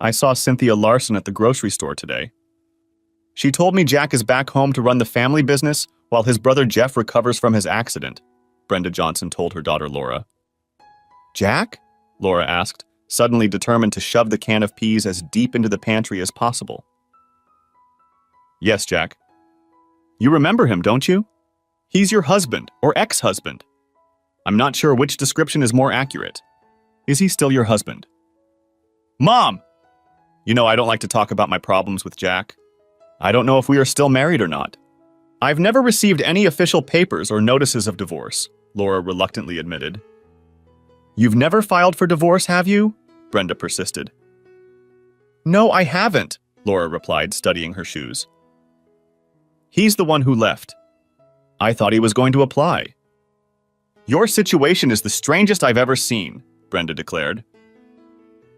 I saw Cynthia Larson at the grocery store today. She told me Jack is back home to run the family business while his brother Jeff recovers from his accident, Brenda Johnson told her daughter Laura. Jack? Laura asked, suddenly determined to shove the can of peas as deep into the pantry as possible. Yes, Jack. You remember him, don't you? He's your husband, or ex-husband. I'm not sure which description is more accurate. Is he still your husband? Mom! You know I don't like to talk about my problems with Jack. I don't know if we are still married or not. I've never received any official papers or notices of divorce, Laura reluctantly admitted. You've never filed for divorce, have you? Brenda persisted. No, I haven't, Laura replied, studying her shoes. He's the one who left. I thought he was going to apply. Your situation is the strangest I've ever seen, Brenda declared.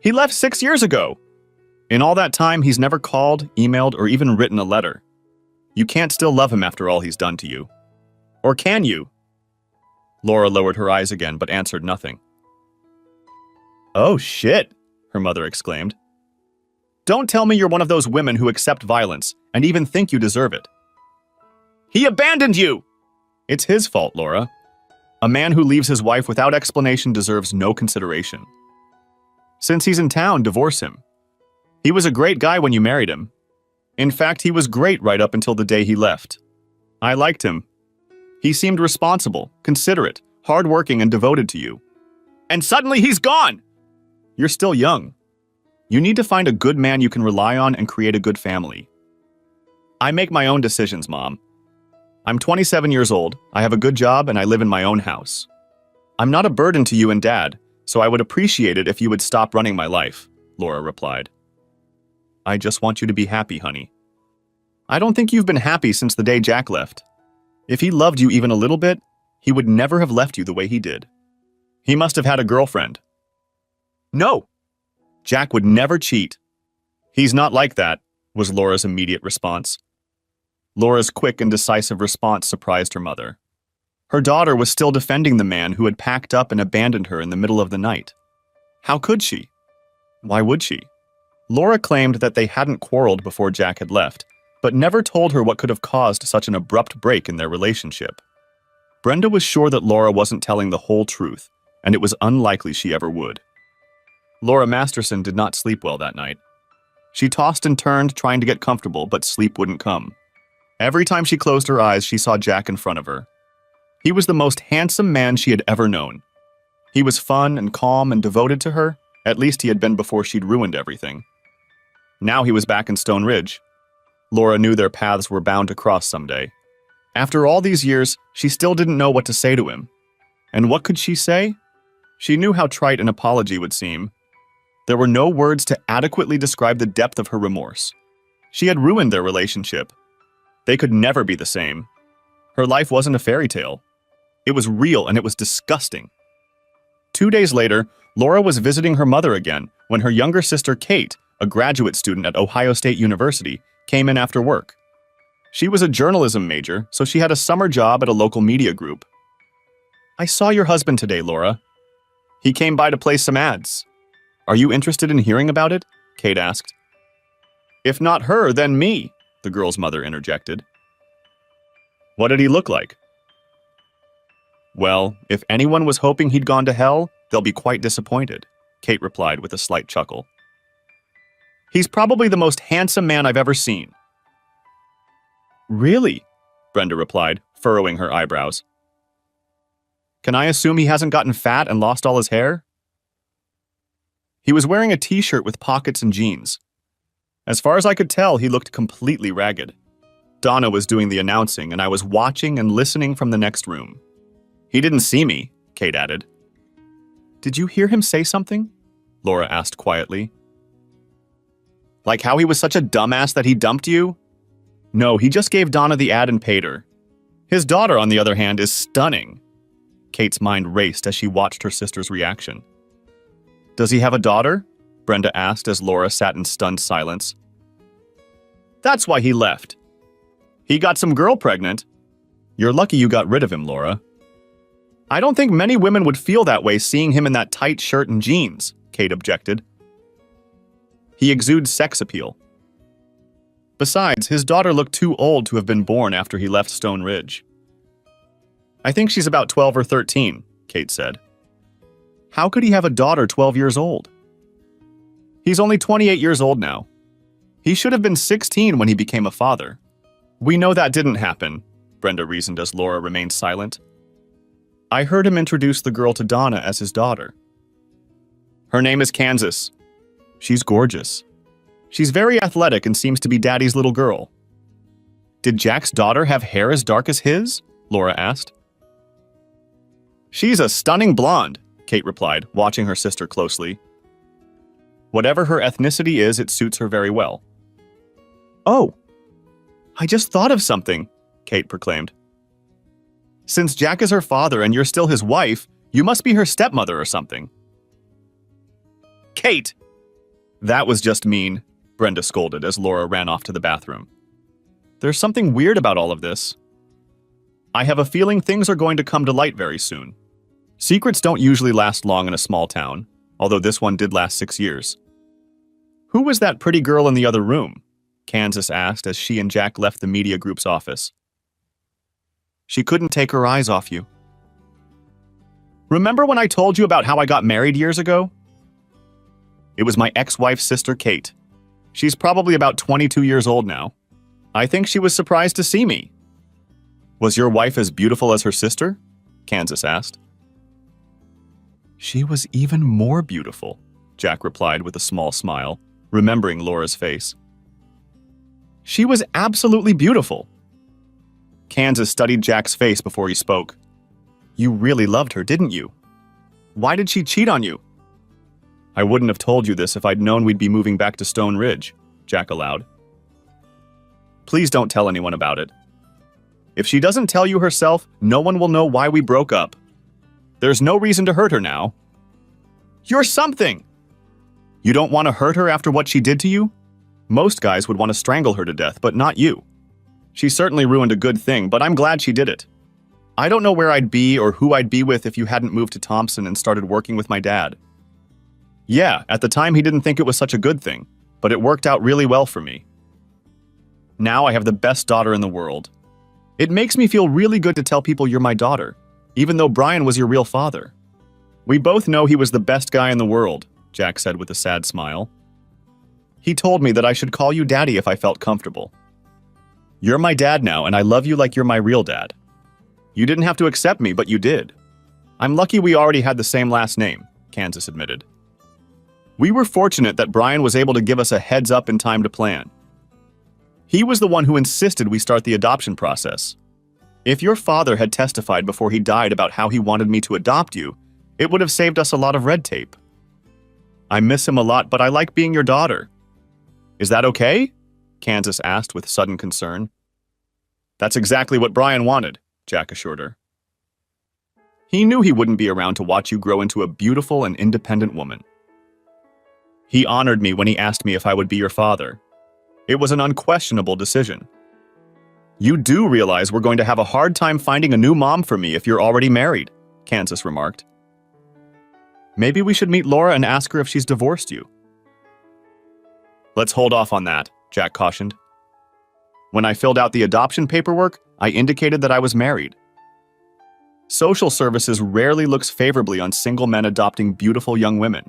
He left 6 years ago. In all that time, he's never called, emailed, or even written a letter. You can't still love him after all he's done to you. Or can you? Laura lowered her eyes again, but answered nothing. Oh, shit, her mother exclaimed. Don't tell me you're one of those women who accept violence and even think you deserve it. He abandoned you! It's his fault, Laura. A man who leaves his wife without explanation deserves no consideration. Since he's in town, divorce him. He was a great guy when you married him. In fact, he was great right up until the day he left. I liked him. He seemed responsible, considerate, hardworking, and devoted to you. And suddenly he's gone! You're still young. You need to find a good man you can rely on and create a good family. I make my own decisions, Mom. I'm 27 years old, I have a good job, and I live in my own house. I'm not a burden to you and Dad, so I would appreciate it if you would stop running my life, Laura replied. I just want you to be happy, honey. I don't think you've been happy since the day Jack left. If he loved you even a little bit, he would never have left you the way he did. He must have had a girlfriend. No! Jack would never cheat. He's not like that, was Laura's immediate response. Laura's quick and decisive response surprised her mother. Her daughter was still defending the man who had packed up and abandoned her in the middle of the night. How could she? Why would she? Laura claimed that they hadn't quarreled before Jack had left, but never told her what could have caused such an abrupt break in their relationship. Brenda was sure that Laura wasn't telling the whole truth, and it was unlikely she ever would. Laura Masterson did not sleep well that night. She tossed and turned, trying to get comfortable, but sleep wouldn't come. Every time she closed her eyes, she saw Jack in front of her. He was the most handsome man she had ever known. He was fun and calm and devoted to her. At least he had been before she'd ruined everything. Now he was back in Stone Ridge. Laura knew their paths were bound to cross someday. After all these years, she still didn't know what to say to him. And what could she say? She knew how trite an apology would seem. There were no words to adequately describe the depth of her remorse. She had ruined their relationship. They could never be the same. Her life wasn't a fairy tale. It was real and it was disgusting. 2 days later, Laura was visiting her mother again when her younger sister Kate, a graduate student at Ohio State University, came in after work. She was a journalism major, so she had a summer job at a local media group. I saw your husband today, Laura. He came by to place some ads. Are you interested in hearing about it? Kate asked. If not her, then me, the girl's mother interjected. What did he look like? Well, if anyone was hoping he'd gone to hell, they'll be quite disappointed, Kate replied with a slight chuckle. He's probably the most handsome man I've ever seen. Really? Brenda replied, furrowing her eyebrows. Can I assume he hasn't gotten fat and lost all his hair? He was wearing a t-shirt with pockets and jeans. As far as I could tell, he looked completely ragged. Donna was doing the announcing, and I was watching and listening from the next room. He didn't see me, Kate added. Did you hear him say something? Laura asked quietly. Like how he was such a dumbass that he dumped you? No, he just gave Donna the ad and paid her. His daughter, on the other hand, is stunning. Kate's mind raced as she watched her sister's reaction. Does he have a daughter? Brenda asked as Laura sat in stunned silence. That's why he left. He got some girl pregnant. You're lucky you got rid of him, Laura. I don't think many women would feel that way seeing him in that tight shirt and jeans, Kate objected. He exudes sex appeal. Besides, his daughter looked too old to have been born after he left Stone Ridge. I think she's about 12 or 13, Kate said. How could he have a daughter 12 years old? He's only 28 years old now. He should have been 16 when he became a father. We know that didn't happen, Brenda reasoned as Laura remained silent. I heard him introduce the girl to Donna as his daughter. Her name is Kansas. She's gorgeous. She's very athletic and seems to be Daddy's little girl. Did Jack's daughter have hair as dark as his? Laura asked. She's a stunning blonde, Kate replied, watching her sister closely. Whatever her ethnicity is, it suits her very well. Oh, I just thought of something, Kate proclaimed. Since Jack is her father and you're still his wife, you must be her stepmother or something. Kate! That was just mean, Brenda scolded as Laura ran off to the bathroom. There's something weird about all of this. I have a feeling things are going to come to light very soon. Secrets don't usually last long in a small town, although this one did last 6 years. Who was that pretty girl in the other room? Kansas asked as she and Jack left the media group's office. She couldn't take her eyes off you. Remember when I told you about how I got married years ago? It was my ex-wife's sister, Kate. She's probably about 22 years old now. I think she was surprised to see me. Was your wife as beautiful as her sister? Kansas asked. She was even more beautiful, Jack replied with a small smile, remembering Laura's face. She was absolutely beautiful. Kansas studied Jack's face before he spoke. You really loved her, didn't you? Why did she cheat on you? I wouldn't have told you this if I'd known we'd be moving back to Stone Ridge, Jack allowed. Please don't tell anyone about it. If she doesn't tell you herself, no one will know why we broke up. There's no reason to hurt her now. You're something! You don't want to hurt her after what she did to you? Most guys would want to strangle her to death, but not you. She certainly ruined a good thing, but I'm glad she did it. I don't know where I'd be or who I'd be with if you hadn't moved to Thompson and started working with my dad. Yeah, at the time he didn't think it was such a good thing, but it worked out really well for me. Now I have the best daughter in the world. It makes me feel really good to tell people you're my daughter, even though Brian was your real father. We both know he was the best guy in the world, Jack said with a sad smile. He told me that I should call you Daddy if I felt comfortable. You're my dad now, and I love you like you're my real dad. You didn't have to accept me, but you did. I'm lucky we already had the same last name, Kansas admitted. We were fortunate that Brian was able to give us a heads up in time to plan. He was the one who insisted we start the adoption process. If your father had testified before he died about how he wanted me to adopt you, it would have saved us a lot of red tape. I miss him a lot, but I like being your daughter. Is that okay? Kansas asked with sudden concern. That's exactly what Brian wanted, Jack assured her. He knew he wouldn't be around to watch you grow into a beautiful and independent woman. He honored me when he asked me if I would be your father. It was an unquestionable decision. You do realize we're going to have a hard time finding a new mom for me if you're already married, Kansas remarked. Maybe we should meet Laura and ask her if she's divorced you. Let's hold off on that, Jack cautioned. When I filled out the adoption paperwork, I indicated that I was married. Social services rarely looks favorably on single men adopting beautiful young women.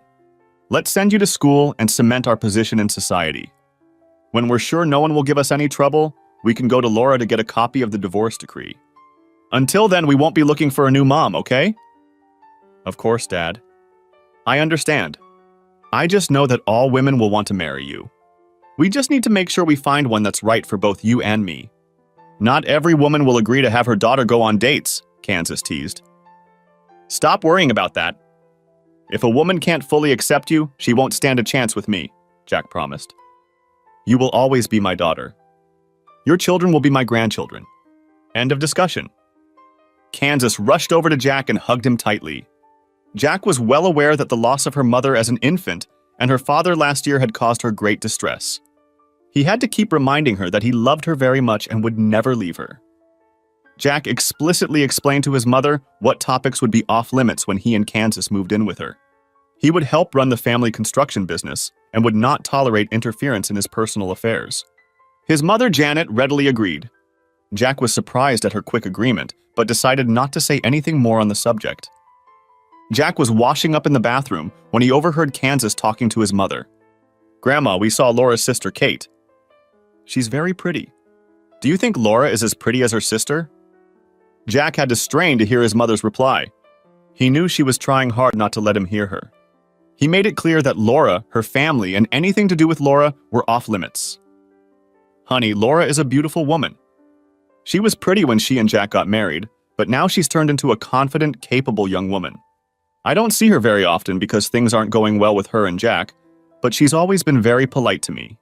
Let's send you to school and cement our position in society. When we're sure no one will give us any trouble, we can go to Laura to get a copy of the divorce decree. Until then, we won't be looking for a new mom, okay? Of course, Dad. I understand. I just know that all women will want to marry you. We just need to make sure we find one that's right for both you and me. Not every woman will agree to have her daughter go on dates, Kansas teased. Stop worrying about that. If a woman can't fully accept you, she won't stand a chance with me, Jack promised. You will always be my daughter. Your children will be my grandchildren. End of discussion. Kansas rushed over to Jack and hugged him tightly. Jack was well aware that the loss of her mother as an infant and her father last year had caused her great distress. He had to keep reminding her that he loved her very much and would never leave her. Jack explicitly explained to his mother what topics would be off limits when he and Kansas moved in with her. He would help run the family construction business and would not tolerate interference in his personal affairs. His mother, Janet, readily agreed. Jack was surprised at her quick agreement, but decided not to say anything more on the subject. Jack was washing up in the bathroom when he overheard Kansas talking to his mother. "Grandma, we saw Laura's sister, Kate. She's very pretty. Do you think Laura is as pretty as her sister?" Jack had to strain to hear his mother's reply. He knew she was trying hard not to let him hear her. He made it clear that Laura, her family, and anything to do with Laura were off limits. "Honey, Laura is a beautiful woman. She was pretty when she and Jack got married, but now she's turned into a confident, capable young woman. I don't see her very often because things aren't going well with her and Jack, but she's always been very polite to me.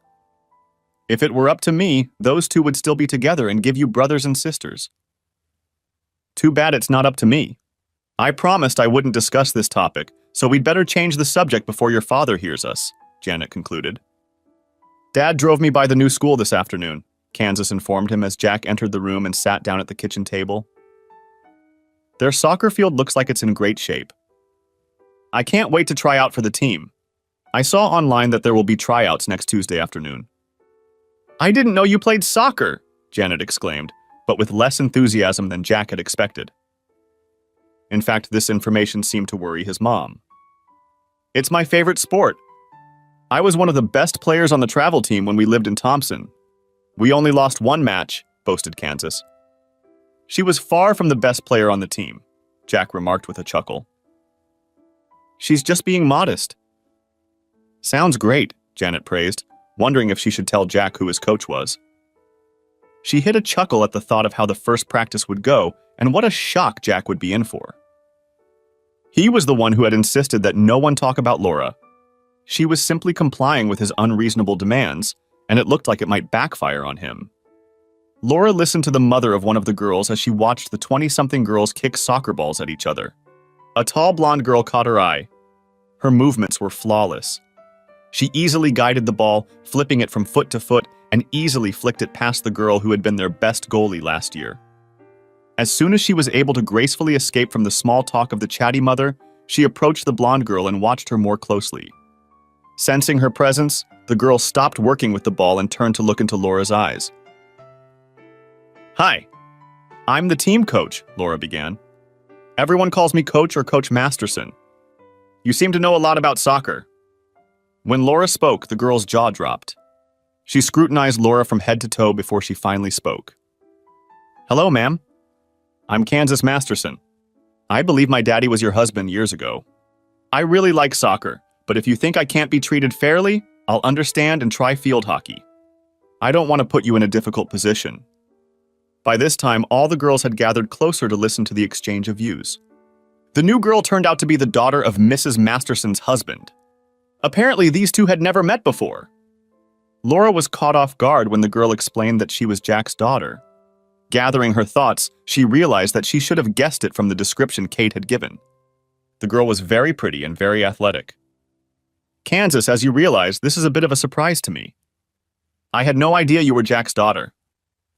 If it were up to me, those two would still be together and give you brothers and sisters. Too bad it's not up to me. I promised I wouldn't discuss this topic, so we'd better change the subject before your father hears us," Janet concluded. "Dad drove me by the new school this afternoon," Kansas informed him as Jack entered the room and sat down at the kitchen table. "Their soccer field looks like it's in great shape. I can't wait to try out for the team. I saw online that there will be tryouts next Tuesday afternoon." "I didn't know you played soccer," Janet exclaimed, but with less enthusiasm than Jack had expected. In fact, this information seemed to worry his mom. "It's my favorite sport. I was one of the best players on the travel team when we lived in Thompson. We only lost one match," boasted Kansas. "She was far from the best player on the team," Jack remarked with a chuckle. "She's just being modest." "Sounds great," Janet praised, wondering if she should tell Jack who his coach was. She hid a chuckle at the thought of how the first practice would go and what a shock Jack would be in for. He was the one who had insisted that no one talk about Laura. She was simply complying with his unreasonable demands, and it looked like it might backfire on him. Laura listened to the mother of one of the girls as she watched the 20-something girls kick soccer balls at each other. A tall blonde girl caught her eye. Her movements were flawless. She easily guided the ball, flipping it from foot to foot, and easily flicked it past the girl who had been their best goalie last year. As soon as she was able to gracefully escape from the small talk of the chatty mother, she approached the blonde girl and watched her more closely. Sensing her presence, the girl stopped working with the ball and turned to look into Laura's eyes. "Hi, I'm the team coach," Laura began. "Everyone calls me Coach or Coach Masterson. You seem to know a lot about soccer." When Laura spoke, the girl's jaw dropped. She scrutinized Laura from head to toe before she finally spoke. "Hello, ma'am. I'm Kansas Masterson. I believe my daddy was your husband years ago. I really like soccer, but if you think I can't be treated fairly, I'll understand and try field hockey. I don't want to put you in a difficult position." By this time, all the girls had gathered closer to listen to the exchange of views. The new girl turned out to be the daughter of Mrs. Masterson's husband. Apparently, these two had never met before. Laura was caught off guard when the girl explained that she was Jack's daughter. Gathering her thoughts, she realized that she should have guessed it from the description Kate had given. The girl was very pretty and very athletic. "Kansas, as you realize, this is a bit of a surprise to me. I had no idea you were Jack's daughter.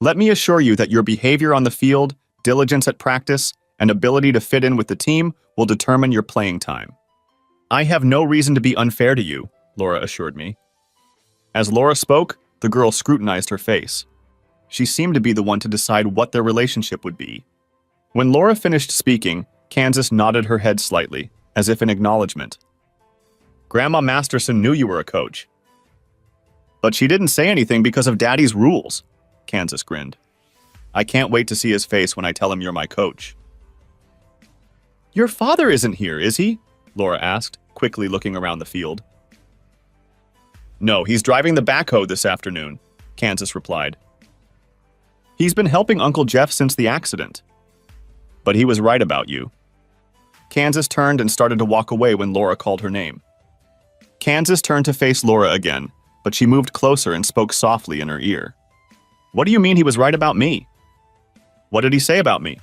Let me assure you that your behavior on the field, diligence at practice, and ability to fit in with the team will determine your playing time. I have no reason to be unfair to you," Laura assured me. As Laura spoke, the girl scrutinized her face. She seemed to be the one to decide what their relationship would be. When Laura finished speaking, Kansas nodded her head slightly, as if in acknowledgement. "Grandma Masterson knew you were a coach. But she didn't say anything because of Daddy's rules," Kansas grinned. "I can't wait to see his face when I tell him you're my coach." "Your father isn't here, is he?" Laura asked, quickly looking around the field. "No, he's driving the backhoe this afternoon," Kansas replied. "He's been helping Uncle Jeff since the accident. But he was right about you." Kansas turned and started to walk away when Laura called her name. Kansas turned to face Laura again, but she moved closer and spoke softly in her ear. "What do you mean he was right about me? What did he say about me?"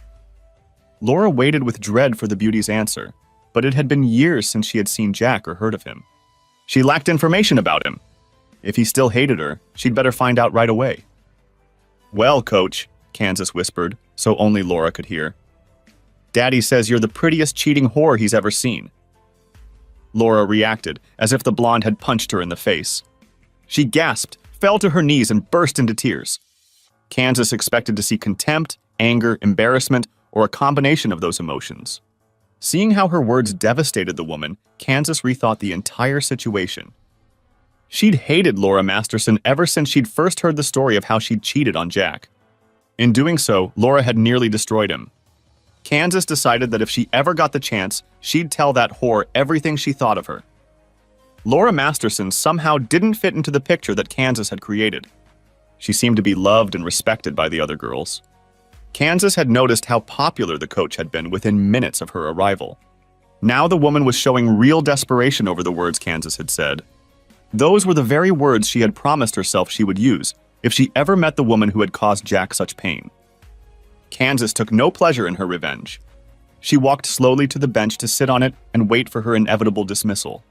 Laura waited with dread for the beauty's answer, but it had been years since she had seen Jack or heard of him. She lacked information about him. If he still hated her, she'd better find out right away. "Well, Coach," Kansas whispered, so only Laura could hear. "Daddy says you're the prettiest cheating whore he's ever seen." Laura reacted, as if the blonde had punched her in the face. She gasped, fell to her knees, and burst into tears. Kansas expected to see contempt, anger, embarrassment, or a combination of those emotions. Seeing how her words devastated the woman, Kansas rethought the entire situation. She'd hated Laura Masterson ever since she'd first heard the story of how she'd cheated on Jack. In doing so, Laura had nearly destroyed him. Kansas decided that if she ever got the chance, she'd tell that whore everything she thought of her. Laura Masterson somehow didn't fit into the picture that Kansas had created. She seemed to be loved and respected by the other girls. Kansas had noticed how popular the coach had been within minutes of her arrival. Now the woman was showing real desperation over the words Kansas had said. Those were the very words she had promised herself she would use if she ever met the woman who had caused Jack such pain. Kansas took no pleasure in her revenge. She walked slowly to the bench to sit on it and wait for her inevitable dismissal.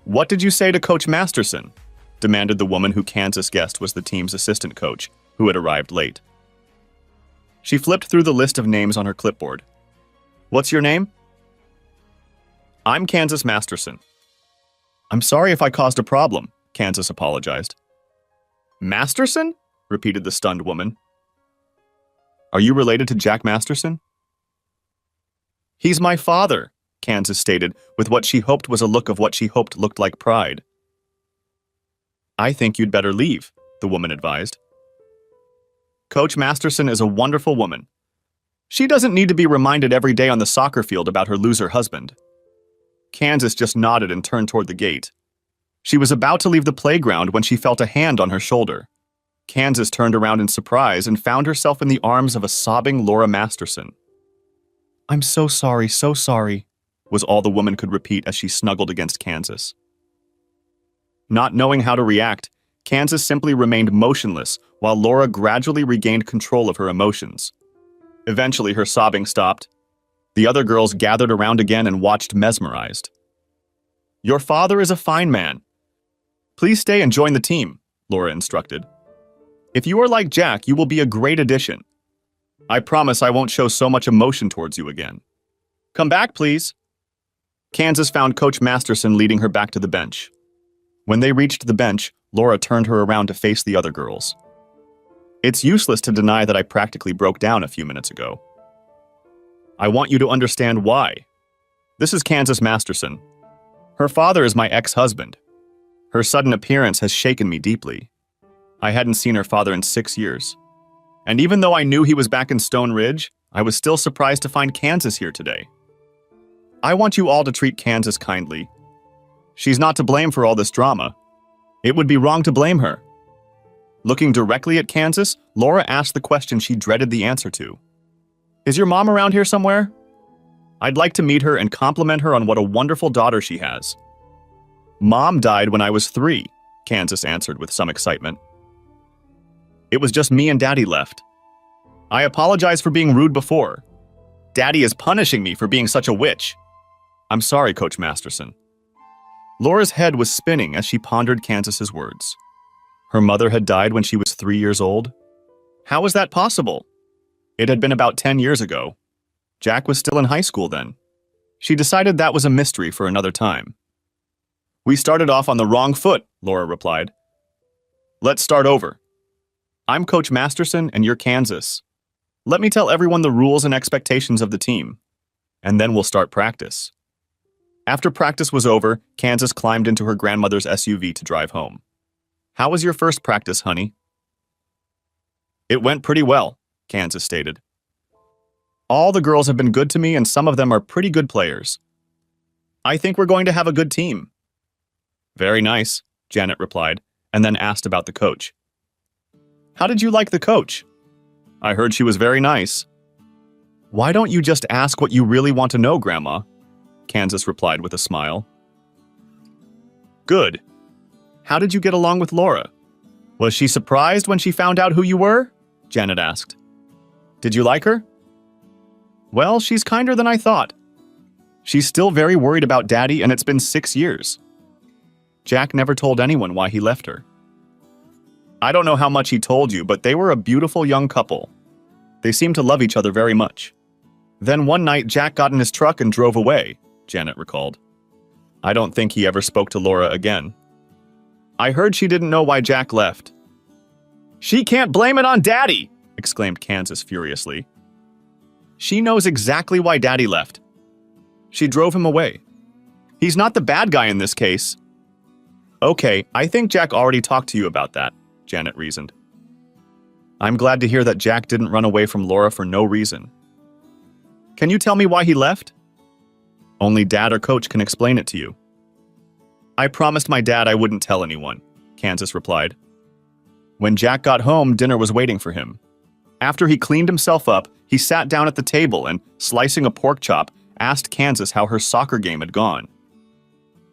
"What did you say to Coach Masterson?" demanded the woman who Kansas guessed was the team's assistant coach, who had arrived late. She flipped through the list of names on her clipboard. "What's your name?" "I'm Kansas Masterson." "I'm sorry if I caused a problem," Kansas apologized. "Masterson?" repeated the stunned woman. "Are you related to Jack Masterson?" "He's my father," Kansas stated, with what she hoped was a look of what she hoped looked like pride. "I think you'd better leave," the woman advised. "Coach Masterson is a wonderful woman. She doesn't need to be reminded every day on the soccer field about her loser husband." Kansas just nodded and turned toward the gate. She was about to leave the playground when she felt a hand on her shoulder. Kansas turned around in surprise and found herself in the arms of a sobbing Laura Masterson. "I'm so sorry, was all the woman could repeat as she snuggled against Kansas. Not knowing how to react, Kansas simply remained motionless while Laura gradually regained control of her emotions. Eventually, her sobbing stopped. The other girls gathered around again and watched mesmerized. "Your father is a fine man. Please stay and join the team," Laura instructed. "If you are like Jack, you will be a great addition. I promise I won't show so much emotion towards you again. Come back, please." Kansas found Coach Masterson leading her back to the bench. When they reached the bench, Laura turned her around to face the other girls. "It's useless to deny that I practically broke down a few minutes ago. I want you to understand why. This is Kansas Masterson. Her father is my ex-husband. Her sudden appearance has shaken me deeply. I hadn't seen her father in 6 years. And even though I knew he was back in Stone Ridge, I was still surprised to find Kansas here today. I want you all to treat Kansas kindly. She's not to blame for all this drama. It would be wrong to blame her." Looking directly at Kansas, Laura asked the question she dreaded the answer to. "Is your mom around here somewhere? I'd like to meet her and compliment her on what a wonderful daughter she has." "Mom died when I was 3, Kansas answered with some excitement. "It was just me and Daddy left. I apologize for being rude before. Daddy is punishing me for being such a witch. I'm sorry, Coach Masterson." Laura's head was spinning as she pondered Kansas's words. Her mother had died when she was 3 years old? How was that possible? It had been about 10 years ago. Jack was still in high school then. She decided that was a mystery for another time. "We started off on the wrong foot," Laura replied. "Let's start over. I'm Coach Masterson and you're Kansas. Let me tell everyone the rules and expectations of the team, and then we'll start practice." After practice was over, Kansas climbed into her grandmother's SUV to drive home. "How was your first practice, honey?" "It went pretty well," Kansas stated. "All the girls have been good to me and some of them are pretty good players. I think we're going to have a good team." "Very nice," Janet replied, and then asked about the coach. "How did you like the coach?" "I heard she was very nice." "Why don't you just ask what you really want to know, Grandma?" Kansas replied with a smile. "Good. How did you get along with Laura? Was she surprised when she found out who you were?" Janet asked. "Did you like her?" "Well, she's kinder than I thought. She's still very worried about Daddy, and it's been 6 years. Jack never told anyone why he left her. I don't know how much he told you, but they were a beautiful young couple. They seemed to love each other very much. Then one night, Jack got in his truck and drove away," Janet recalled. I don't think he ever spoke to Laura again. I heard she didn't know why Jack left. She can't blame it on Daddy! Exclaimed Kansas furiously. She knows exactly why Daddy left. She drove him away. He's not the bad guy in this case. Okay, I think Jack already talked to you about that, Janet reasoned. I'm glad to hear that Jack didn't run away from Laura for no reason. Can you tell me why he left? Only Dad or Coach can explain it to you. I promised my dad I wouldn't tell anyone, Kansas replied. When Jack got home, dinner was waiting for him. After he cleaned himself up, he sat down at the table and, slicing a pork chop, asked Kansas how her soccer game had gone.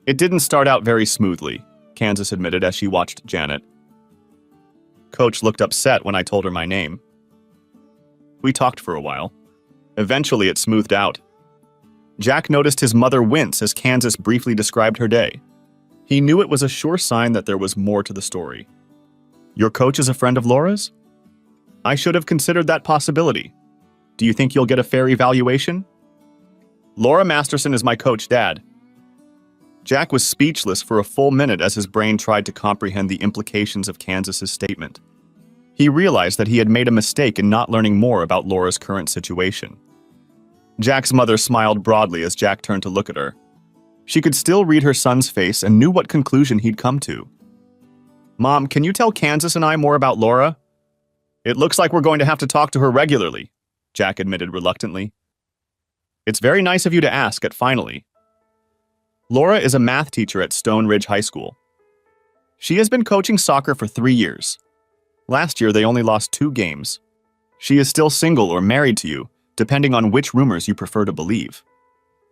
It didn't start out very smoothly, Kansas admitted as she watched Janet. Coach looked upset when I told her my name. We talked for a while. Eventually, it smoothed out. Jack noticed his mother wince as Kansas briefly described her day. He knew it was a sure sign that there was more to the story. Your coach is a friend of Laura's? I should have considered that possibility. Do you think you'll get a fair evaluation? Laura Masterson is my coach, Dad. Jack was speechless for a full minute as his brain tried to comprehend the implications of Kansas's statement. He realized that he had made a mistake in not learning more about Laura's current situation. Jack's mother smiled broadly as Jack turned to look at her. She could still read her son's face and knew what conclusion he'd come to. Mom, can you tell Kansas and I more about Laura? It looks like we're going to have to talk to her regularly, Jack admitted reluctantly. It's very nice of you to ask it finally. Laura is a math teacher at Stone Ridge High School. She has been coaching soccer for 3 years. Last year, they only lost 2 games. She is still single or married to you, depending on which rumors you prefer to believe.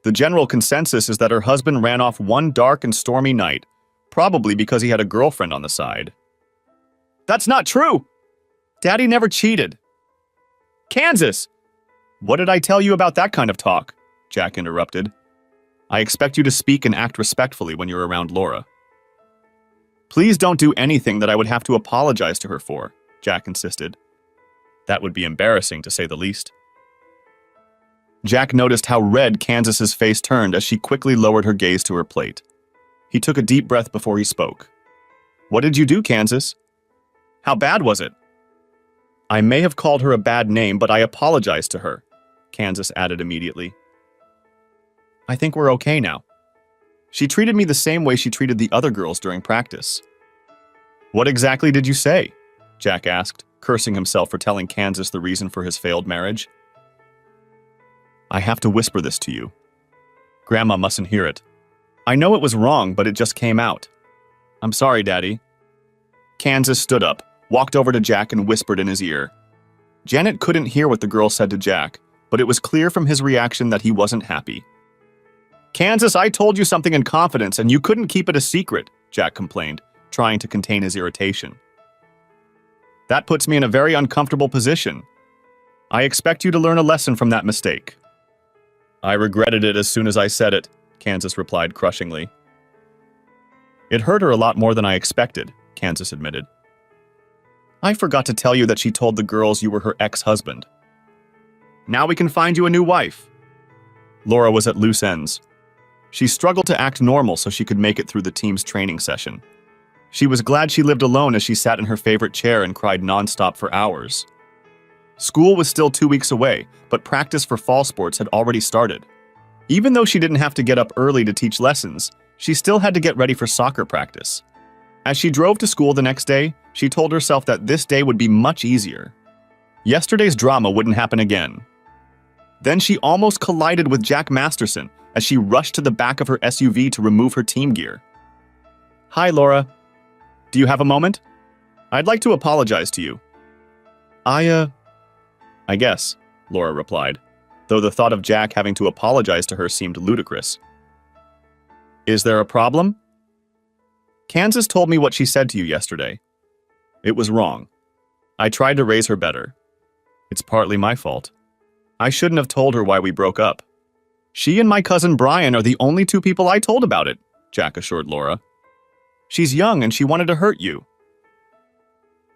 The general consensus is that her husband ran off one dark and stormy night, probably because he had a girlfriend on the side. That's not true! Daddy never cheated. Kansas! What did I tell you about that kind of talk? Jack interrupted. I expect you to speak and act respectfully when you're around Laura. Please don't do anything that I would have to apologize to her for, Jack insisted. That would be embarrassing, to say the least. Jack noticed how red Kansas's face turned as she quickly lowered her gaze to her plate. He took a deep breath before he spoke. What did you do, Kansas? How bad was it? I may have called her a bad name, but I apologized to her, Kansas added immediately. I think we're okay now. She treated me the same way she treated the other girls during practice. What exactly did you say? Jack asked, cursing himself for telling Kansas the reason for his failed marriage. I have to whisper this to you. Grandma mustn't hear it. I know it was wrong, but it just came out. I'm sorry, Daddy. Kansas stood up, walked over to Jack and whispered in his ear. Janet couldn't hear what the girl said to Jack, but it was clear from his reaction that he wasn't happy. Kansas, I told you something in confidence and you couldn't keep it a secret, Jack complained, trying to contain his irritation. That puts me in a very uncomfortable position. I expect you to learn a lesson from that mistake. I regretted it as soon as I said it, Kansas replied crushingly. It hurt her a lot more than I expected, Kansas admitted. I forgot to tell you that she told the girls you were her ex-husband. Now we can find you a new wife. Laura was at loose ends. She struggled to act normal so she could make it through the team's training session. She was glad she lived alone as she sat in her favorite chair and cried nonstop for hours. School was still 2 weeks away, but practice for fall sports had already started. Even though she didn't have to get up early to teach lessons, she still had to get ready for soccer practice. As she drove to school the next day, she told herself that this day would be much easier. Yesterday's drama wouldn't happen again. Then she almost collided with Jack Masterson as she rushed to the back of her SUV to remove her team gear. Hi, Laura. Do you have a moment? I'd like to apologize to you. I guess, Laura replied, though the thought of Jack having to apologize to her seemed ludicrous. Is there a problem? Kansas told me what she said to you yesterday. It was wrong. I tried to raise her better. It's partly my fault. I shouldn't have told her why we broke up. She and my cousin Brian are the only 2 people I told about it, Jack assured Laura. She's young and she wanted to hurt you.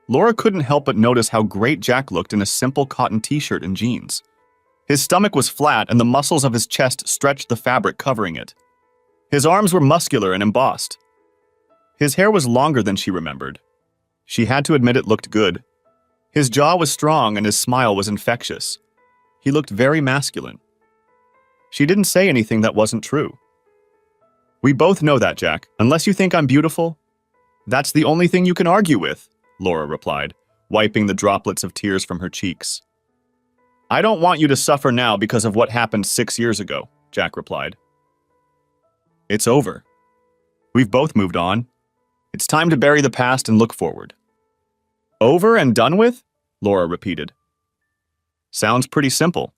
Laura couldn't help but notice how great Jack looked in a simple cotton t-shirt and jeans. His stomach was flat and the muscles of his chest stretched the fabric covering it. His arms were muscular and embossed. His hair was longer than she remembered. She had to admit it looked good. His jaw was strong and his smile was infectious. He looked very masculine. She didn't say anything that wasn't true. We both know that, Jack. Unless you think I'm beautiful, that's the only thing you can argue with, Laura replied, wiping the droplets of tears from her cheeks. I don't want you to suffer now because of what happened 6 years ago, Jack replied. It's over. We've both moved on. It's time to bury the past and look forward. Over and done with? Laura repeated. Sounds pretty simple.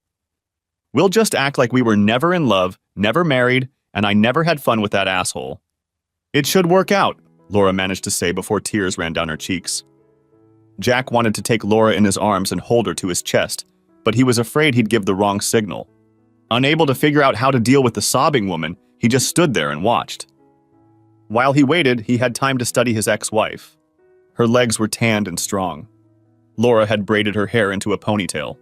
We'll just act like we were never in love, never married, and I never had fun with that asshole. It should work out, Laura managed to say before tears ran down her cheeks. Jack wanted to take Laura in his arms and hold her to his chest, but he was afraid he'd give the wrong signal. Unable to figure out how to deal with the sobbing woman, he just stood there and watched. While he waited, he had time to study his ex-wife. Her legs were tanned and strong. Laura had braided her hair into a ponytail.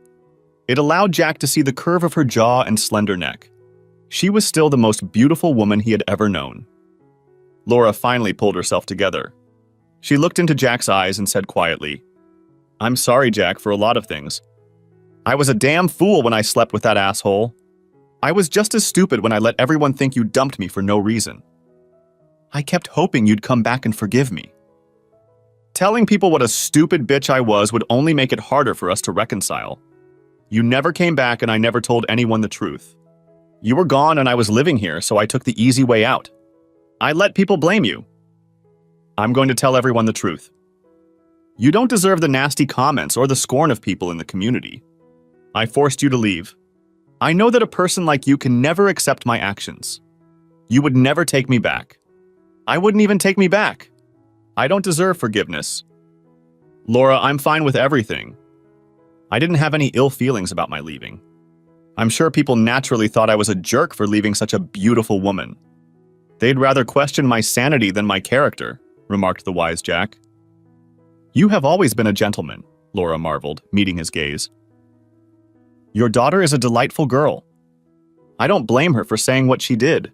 It allowed Jack to see the curve of her jaw and slender neck. She was still the most beautiful woman he had ever known. Laura finally pulled herself together. She looked into Jack's eyes and said quietly, I'm sorry, Jack, for a lot of things. I was a damn fool when I slept with that asshole. I was just as stupid when I let everyone think you dumped me for no reason. I kept hoping you'd come back and forgive me. Telling people what a stupid bitch I was would only make it harder for us to reconcile. You never came back and I never told anyone the truth. You were gone and I was living here, so I took the easy way out. I let people blame you. I'm going to tell everyone the truth. You don't deserve the nasty comments or the scorn of people in the community. I forced you to leave. I know that a person like you can never accept my actions. You would never take me back. I wouldn't even take me back. I don't deserve forgiveness. Laura, I'm fine with everything. I didn't have any ill feelings about my leaving. I'm sure people naturally thought I was a jerk for leaving such a beautiful woman. They'd rather question my sanity than my character, remarked the wise Jack. You have always been a gentleman, Laura marveled, meeting his gaze. Your daughter is a delightful girl. I don't blame her for saying what she did.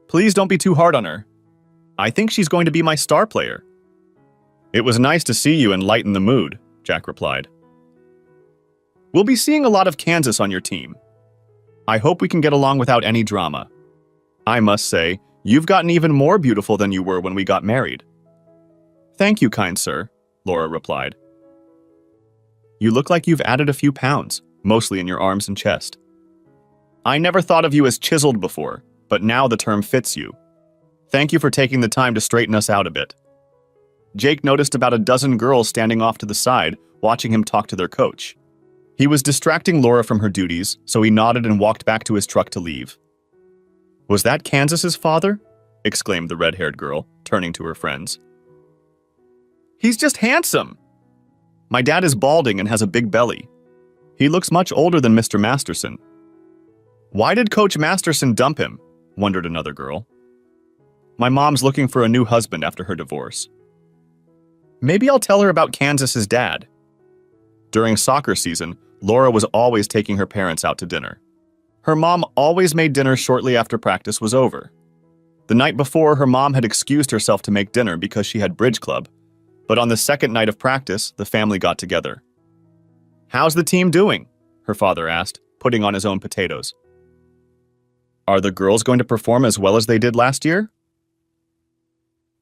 Please don't be too hard on her. I think she's going to be my star player. It was nice to see you and lighten the mood, Jack replied. We'll be seeing a lot of Kansas on your team. I hope we can get along without any drama. I must say, you've gotten even more beautiful than you were when we got married. Thank you, kind sir, Laura replied. You look like you've added a few pounds, mostly in your arms and chest. I never thought of you as chiseled before, but now the term fits you. Thank you for taking the time to straighten us out a bit. Jake noticed about a dozen girls standing off to the side, watching him talk to their coach. He was distracting Laura from her duties, so he nodded and walked back to his truck to leave. Was that Kansas's father? Exclaimed the red-haired girl, turning to her friends. He's just handsome! My dad is balding and has a big belly. He looks much older than Mr. Masterson. Why did Coach Masterson dump him? Wondered another girl. My mom's looking for a new husband after her divorce. Maybe I'll tell her about Kansas's dad. During soccer season, Laura was always taking her parents out to dinner. Her mom always made dinner shortly after practice was over. The night before, her mom had excused herself to make dinner because she had bridge club, but on the second night of practice, the family got together. How's the team doing? Her father asked, putting on his own potatoes. Are the girls going to perform as well as they did last year?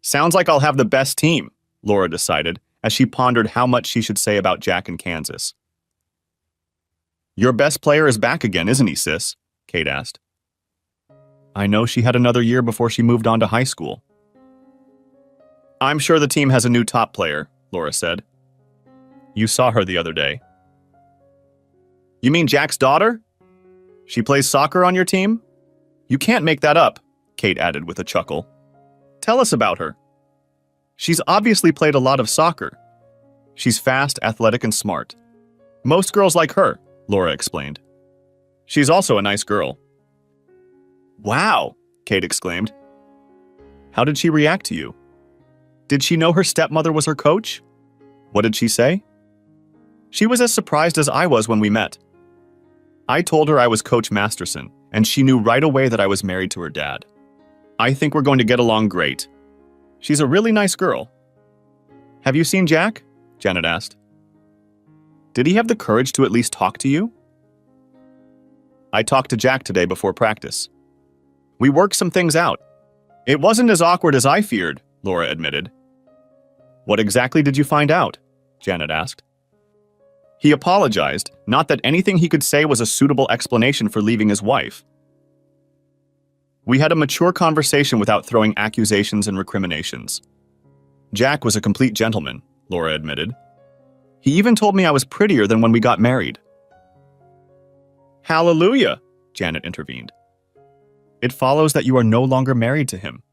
Sounds like I'll have the best team, Laura decided, as she pondered how much she should say about Jack and Kansas. Your best player is back again, isn't he, sis? Kate asked. I know she had another year before she moved on to high school. I'm sure the team has a new top player, Laura said. You saw her the other day. You mean Jack's daughter? She plays soccer on your team? You can't make that up, Kate added with a chuckle. Tell us about her. She's obviously played a lot of soccer. She's fast, athletic, and smart. Most girls like her, Laura explained. She's also a nice girl. Wow, Kate exclaimed. How did she react to you? Did she know her stepmother was her coach? What did she say? She was as surprised as I was when we met. I told her I was Coach Masterson, and she knew right away that I was married to her dad. I think we're going to get along great. She's a really nice girl. Have you seen Jack? Janet asked. Did he have the courage to at least talk to you? I talked to Jack today before practice. We worked some things out. It wasn't as awkward as I feared, Laura admitted. What exactly did you find out? Janet asked. He apologized, not that anything he could say was a suitable explanation for leaving his wife. We had a mature conversation without throwing accusations and recriminations. Jack was a complete gentleman, Laura admitted. He even told me I was prettier than when we got married. Hallelujah, Janet intervened. It follows that you are no longer married to him.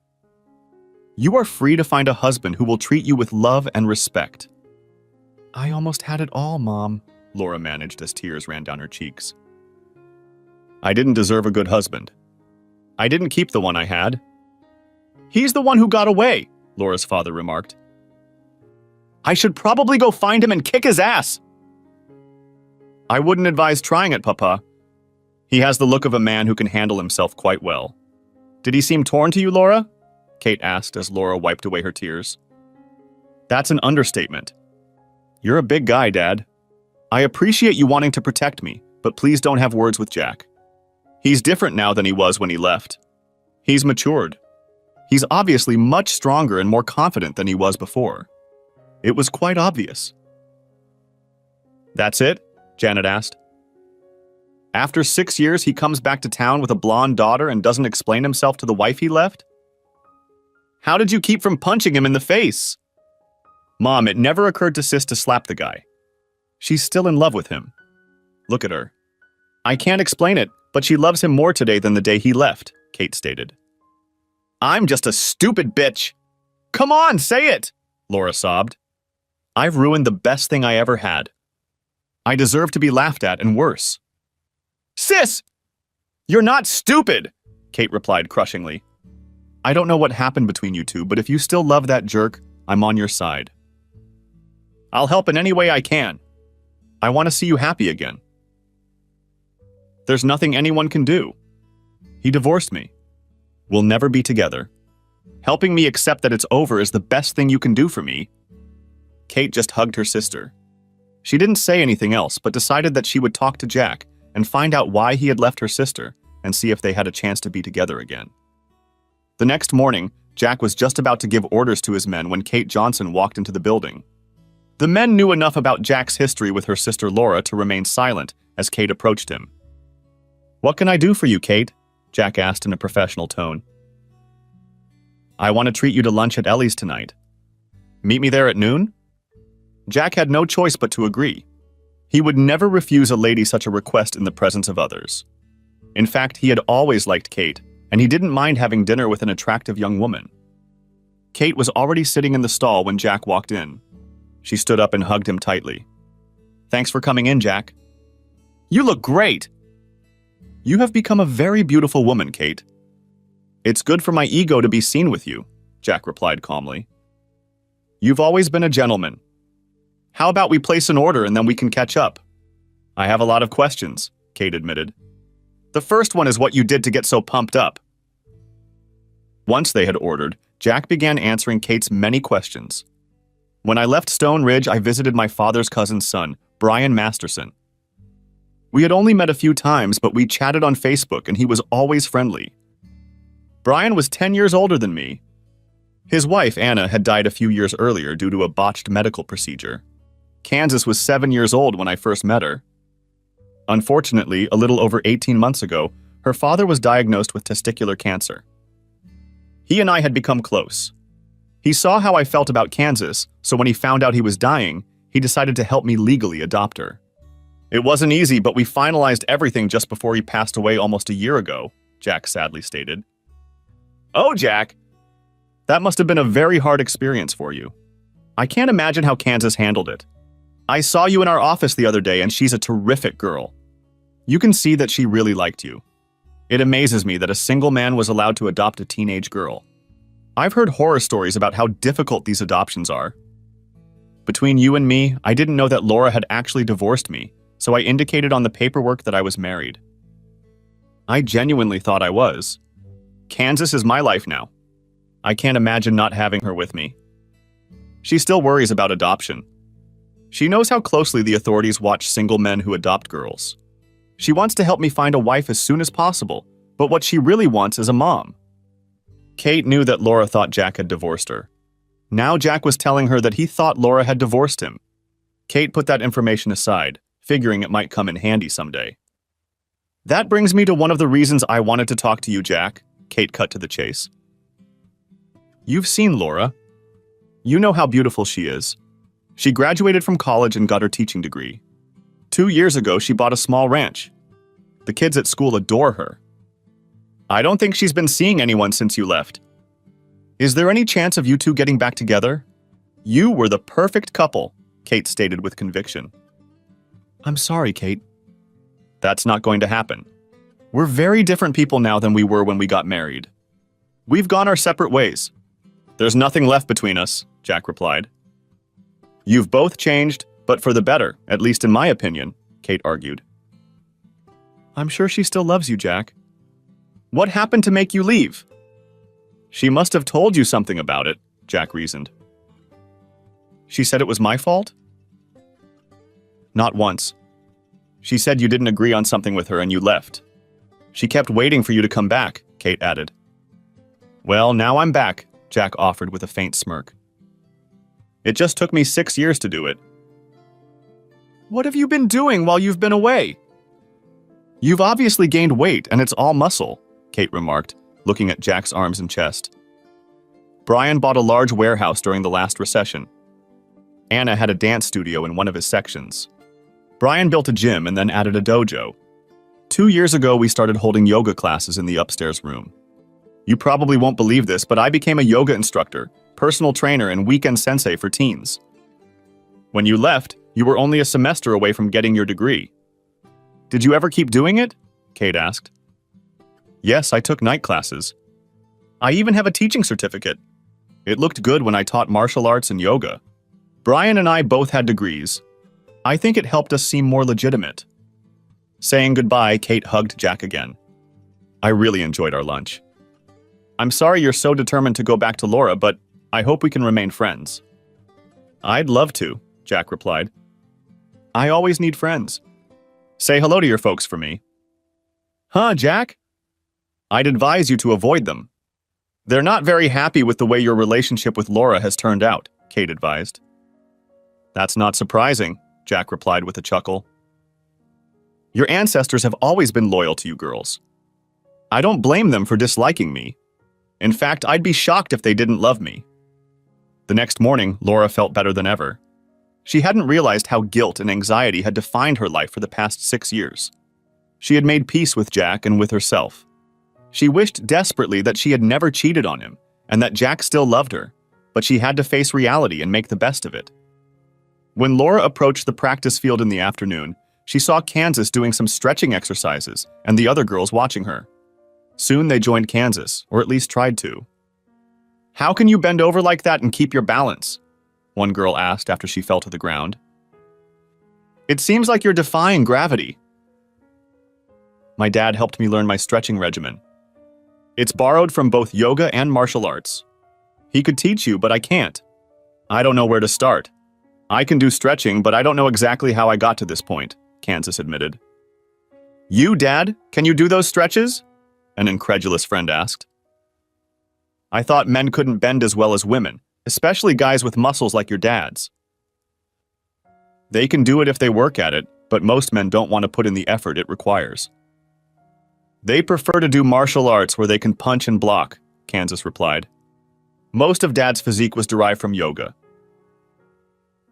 You are free to find a husband who will treat you with love and respect. I almost had it all, Mom, Laura managed as tears ran down her cheeks. I didn't deserve a good husband. I didn't keep the one I had. He's the one who got away, Laura's father remarked. I should probably go find him and kick his ass. I wouldn't advise trying it, Papa. He has the look of a man who can handle himself quite well. Did he seem torn to you, Laura? Kate asked as Laura wiped away her tears. That's an understatement. You're a big guy, Dad. I appreciate you wanting to protect me, but please don't have words with Jack. He's different now than he was when he left. He's matured. He's obviously much stronger and more confident than he was before. It was quite obvious. That's it? Janet asked. After 6 years, he comes back to town with a blonde daughter and doesn't explain himself to the wife he left? How did you keep from punching him in the face? Mom, it never occurred to Sis to slap the guy. She's still in love with him. Look at her. I can't explain it, but she loves him more today than the day he left, Kate stated. I'm just a stupid bitch. Come on, say it, Laura sobbed. I've ruined the best thing I ever had. I deserve to be laughed at and worse. Sis! You're not stupid, Kate replied crushingly. I don't know what happened between you two, but if you still love that jerk, I'm on your side. I'll help in any way I can. I want to see you happy again. There's nothing anyone can do. He divorced me. We'll never be together. Helping me accept that it's over is the best thing you can do for me. Kate just hugged her sister. She didn't say anything else, but decided that she would talk to Jack and find out why he had left her sister and see if they had a chance to be together again. The next morning, Jack was just about to give orders to his men when Kate Johnson walked into the building. The men knew enough about Jack's history with her sister Laura to remain silent as Kate approached him. What can I do for you, Kate? Jack asked in a professional tone. I want to treat you to lunch at Ellie's tonight. Meet me there at noon? Jack had no choice but to agree. He would never refuse a lady such a request in the presence of others. In fact, he had always liked Kate, and he didn't mind having dinner with an attractive young woman. Kate was already sitting in the stall when Jack walked in. She stood up and hugged him tightly. Thanks for coming in, Jack. You look great. You have become a very beautiful woman, Kate. It's good for my ego to be seen with you, Jack replied calmly. You've always been a gentleman. How about we place an order and then we can catch up? I have a lot of questions, Kate admitted. The first one is what you did to get so pumped up. Once they had ordered, Jack began answering Kate's many questions. When I left Stone Ridge, I visited my father's cousin's son, Brian Masterson. We had only met a few times, but we chatted on Facebook and he was always friendly. Brian was 10 years older than me. His wife, Anna, had died a few years earlier due to a botched medical procedure. Kansas was 7 years old when I first met her. Unfortunately, a little over 18 months ago, her father was diagnosed with testicular cancer. He and I had become close. He saw how I felt about Kansas, so when he found out he was dying, he decided to help me legally adopt her. It wasn't easy, but we finalized everything just before he passed away almost a year ago, Jack sadly stated. Oh, Jack, that must have been a very hard experience for you. I can't imagine how Kansas handled it. I saw you in our office the other day and she's a terrific girl. You can see that she really liked you. It amazes me that a single man was allowed to adopt a teenage girl. I've heard horror stories about how difficult these adoptions are. Between you and me, I didn't know that Laura had actually divorced me, so I indicated on the paperwork that I was married. I genuinely thought I was. Kansas is my life now. I can't imagine not having her with me. She still worries about adoption. She knows how closely the authorities watch single men who adopt girls. She wants to help me find a wife as soon as possible, but what she really wants is a mom. Kate knew that Laura thought Jack had divorced her. Now Jack was telling her that he thought Laura had divorced him. Kate put that information aside, figuring it might come in handy someday. That brings me to one of the reasons I wanted to talk to you, Jack, Kate cut to the chase. You've seen Laura. You know how beautiful she is. She graduated from college and got her teaching degree. 2 years ago, she bought a small ranch. The kids at school adore her. I don't think she's been seeing anyone since you left. Is there any chance of you two getting back together? You were the perfect couple, Kate stated with conviction. I'm sorry, Kate. That's not going to happen. We're very different people now than we were when we got married. We've gone our separate ways. There's nothing left between us, Jack replied. You've both changed, but for the better, at least in my opinion, Kate argued. I'm sure she still loves you, Jack. What happened to make you leave? She must have told you something about it, Jack reasoned. She said it was my fault? Not once. She said you didn't agree on something with her and you left. She kept waiting for you to come back, Kate added. Well, now I'm back, Jack offered with a faint smirk. It just took me 6 years to do it. What have you been doing while you've been away? You've obviously gained weight and it's all muscle, Kate remarked, looking at Jack's arms and chest. Brian bought a large warehouse during the last recession. Anna had a dance studio in one of his sections. Brian built a gym and then added a dojo. 2 years ago, we started holding yoga classes in the upstairs room. You probably won't believe this, but I became a yoga instructor, personal trainer, and weekend sensei for teens. When you left, you were only a semester away from getting your degree. Did you ever keep doing it? Kate asked. Yes, I took night classes. I even have a teaching certificate. It looked good when I taught martial arts and yoga. Brian and I both had degrees. I think it helped us seem more legitimate. Saying goodbye, Kate hugged Jack again. I really enjoyed our lunch. I'm sorry you're so determined to go back to Laura, but I hope we can remain friends. I'd love to, Jack replied. I always need friends. Say hello to your folks for me. Huh, Jack? I'd advise you to avoid them. They're not very happy with the way your relationship with Laura has turned out, Kate advised. That's not surprising, Jack replied with a chuckle. Your ancestors have always been loyal to you girls. I don't blame them for disliking me. In fact, I'd be shocked if they didn't love me. The next morning, Laura felt better than ever. She hadn't realized how guilt and anxiety had defined her life for the past 6 years. She had made peace with Jack and with herself. She wished desperately that she had never cheated on him and that Jack still loved her, but she had to face reality and make the best of it. When Laura approached the practice field in the afternoon, she saw Kansas doing some stretching exercises and the other girls watching her. Soon they joined Kansas, or at least tried to. How can you bend over like that and keep your balance? One girl asked after she fell to the ground. It seems like you're defying gravity. My dad helped me learn my stretching regimen. It's borrowed from both yoga and martial arts. He could teach you, but I can't. I don't know where to start. I can do stretching, but I don't know exactly how I got to this point, Kansas admitted. You, Dad? Can you do those stretches? An incredulous friend asked. I thought men couldn't bend as well as women, especially guys with muscles like your dad's. They can do it if they work at it, but most men don't want to put in the effort it requires. They prefer to do martial arts where they can punch and block, Kansas replied. Most of Dad's physique was derived from yoga.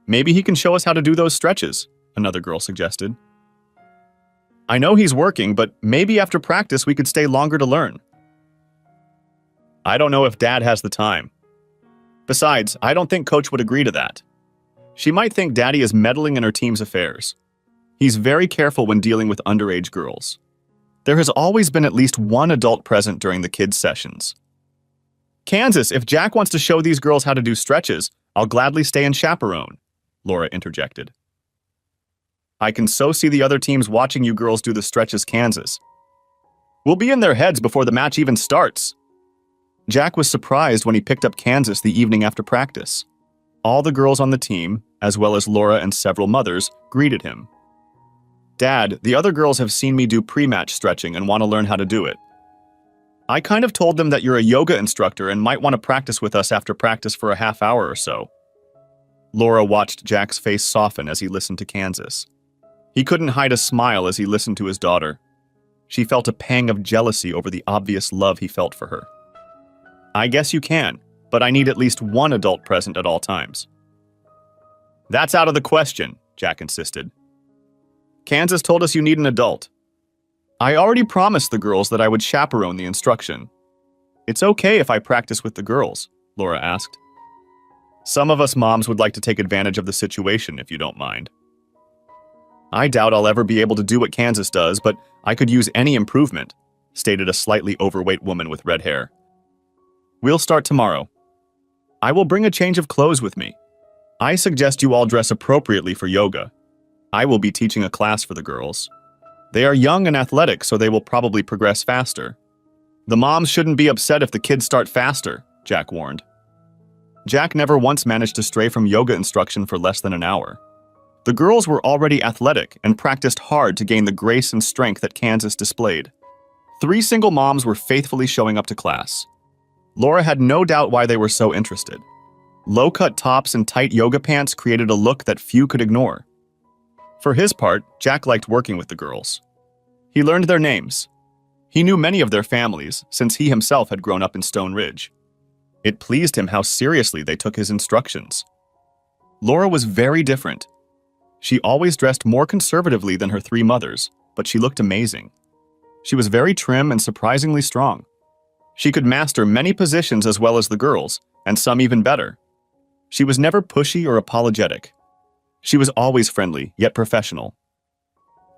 Maybe he can show us how to do those stretches, another girl suggested. I know he's working, but maybe after practice we could stay longer to learn. I don't know if Dad has the time. Besides, I don't think Coach would agree to that. She might think Daddy is meddling in her team's affairs. He's very careful when dealing with underage girls. There has always been at least one adult present during the kids' sessions. Kansas, if Jack wants to show these girls how to do stretches, I'll gladly stay and chaperone, Laura interjected. I can so see the other teams watching you girls do the stretches, Kansas. We'll be in their heads before the match even starts, Jack was surprised when he picked up Kansas the evening after practice. All the girls on the team, as well as Laura and several mothers, greeted him. "Dad, the other girls have seen me do pre-match stretching and want to learn how to do it. I kind of told them that you're a yoga instructor and might want to practice with us after practice for a half hour or so." Laura watched Jack's face soften as he listened to Kansas. He couldn't hide a smile as he listened to his daughter. She felt a pang of jealousy over the obvious love he felt for her. "I guess you can, but I need at least one adult present at all times." "That's out of the question," Jack insisted. "Kansas told us you need an adult." "I already promised the girls that I would chaperone the instruction." "It's okay if I practice with the girls," Laura asked. "Some of us moms would like to take advantage of the situation, if you don't mind." "I doubt I'll ever be able to do what Kansas does, but I could use any improvement," stated a slightly overweight woman with red hair. "We'll start tomorrow. I will bring a change of clothes with me. I suggest you all dress appropriately for yoga. I will be teaching a class for the girls. They are young and athletic, so they will probably progress faster. The moms shouldn't be upset if the kids start faster," Jack warned. Jack never once managed to stray from yoga instruction for less than an hour. The girls were already athletic and practiced hard to gain the grace and strength that Kansas displayed. 3 single moms were faithfully showing up to class. Laura had no doubt why they were so interested. Low-cut tops and tight yoga pants created a look that few could ignore. For his part, Jack liked working with the girls. He learned their names. He knew many of their families, since he himself had grown up in Stone Ridge. It pleased him how seriously they took his instructions. Laura was very different. She always dressed more conservatively than her 3 mothers, but she looked amazing. She was very trim and surprisingly strong. She could master many positions as well as the girls, and some even better. She was never pushy or apologetic. She was always friendly, yet professional.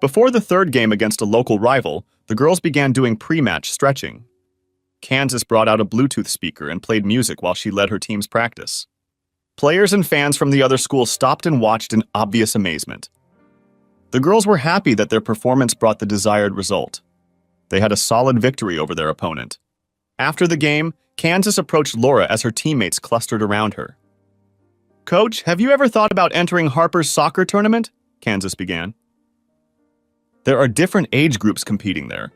Before the 3rd game against a local rival, the girls began doing pre-match stretching. Kansas brought out a Bluetooth speaker and played music while she led her team's practice. Players and fans from the other school stopped and watched in obvious amazement. The girls were happy that their performance brought the desired result. They had a solid victory over their opponent. After the game, Kansas approached Laura as her teammates clustered around her. "Coach, have you ever thought about entering Harper's soccer tournament?" Kansas began. "There are different age groups competing there.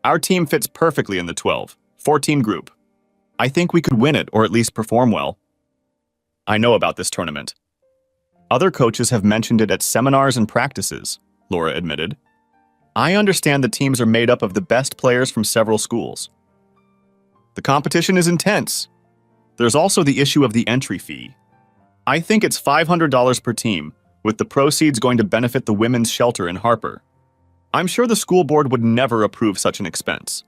Our team fits perfectly in the 12-14 group. I think we could win it or at least perform well. I know about this tournament. Other coaches have mentioned it at seminars and practices," Laura admitted. "I understand the teams are made up of the best players from several schools. The competition is intense. There's also the issue of the entry fee. I think it's $500 per team, with the proceeds going to benefit the women's shelter in Harper. I'm sure the school board would never approve such an expense.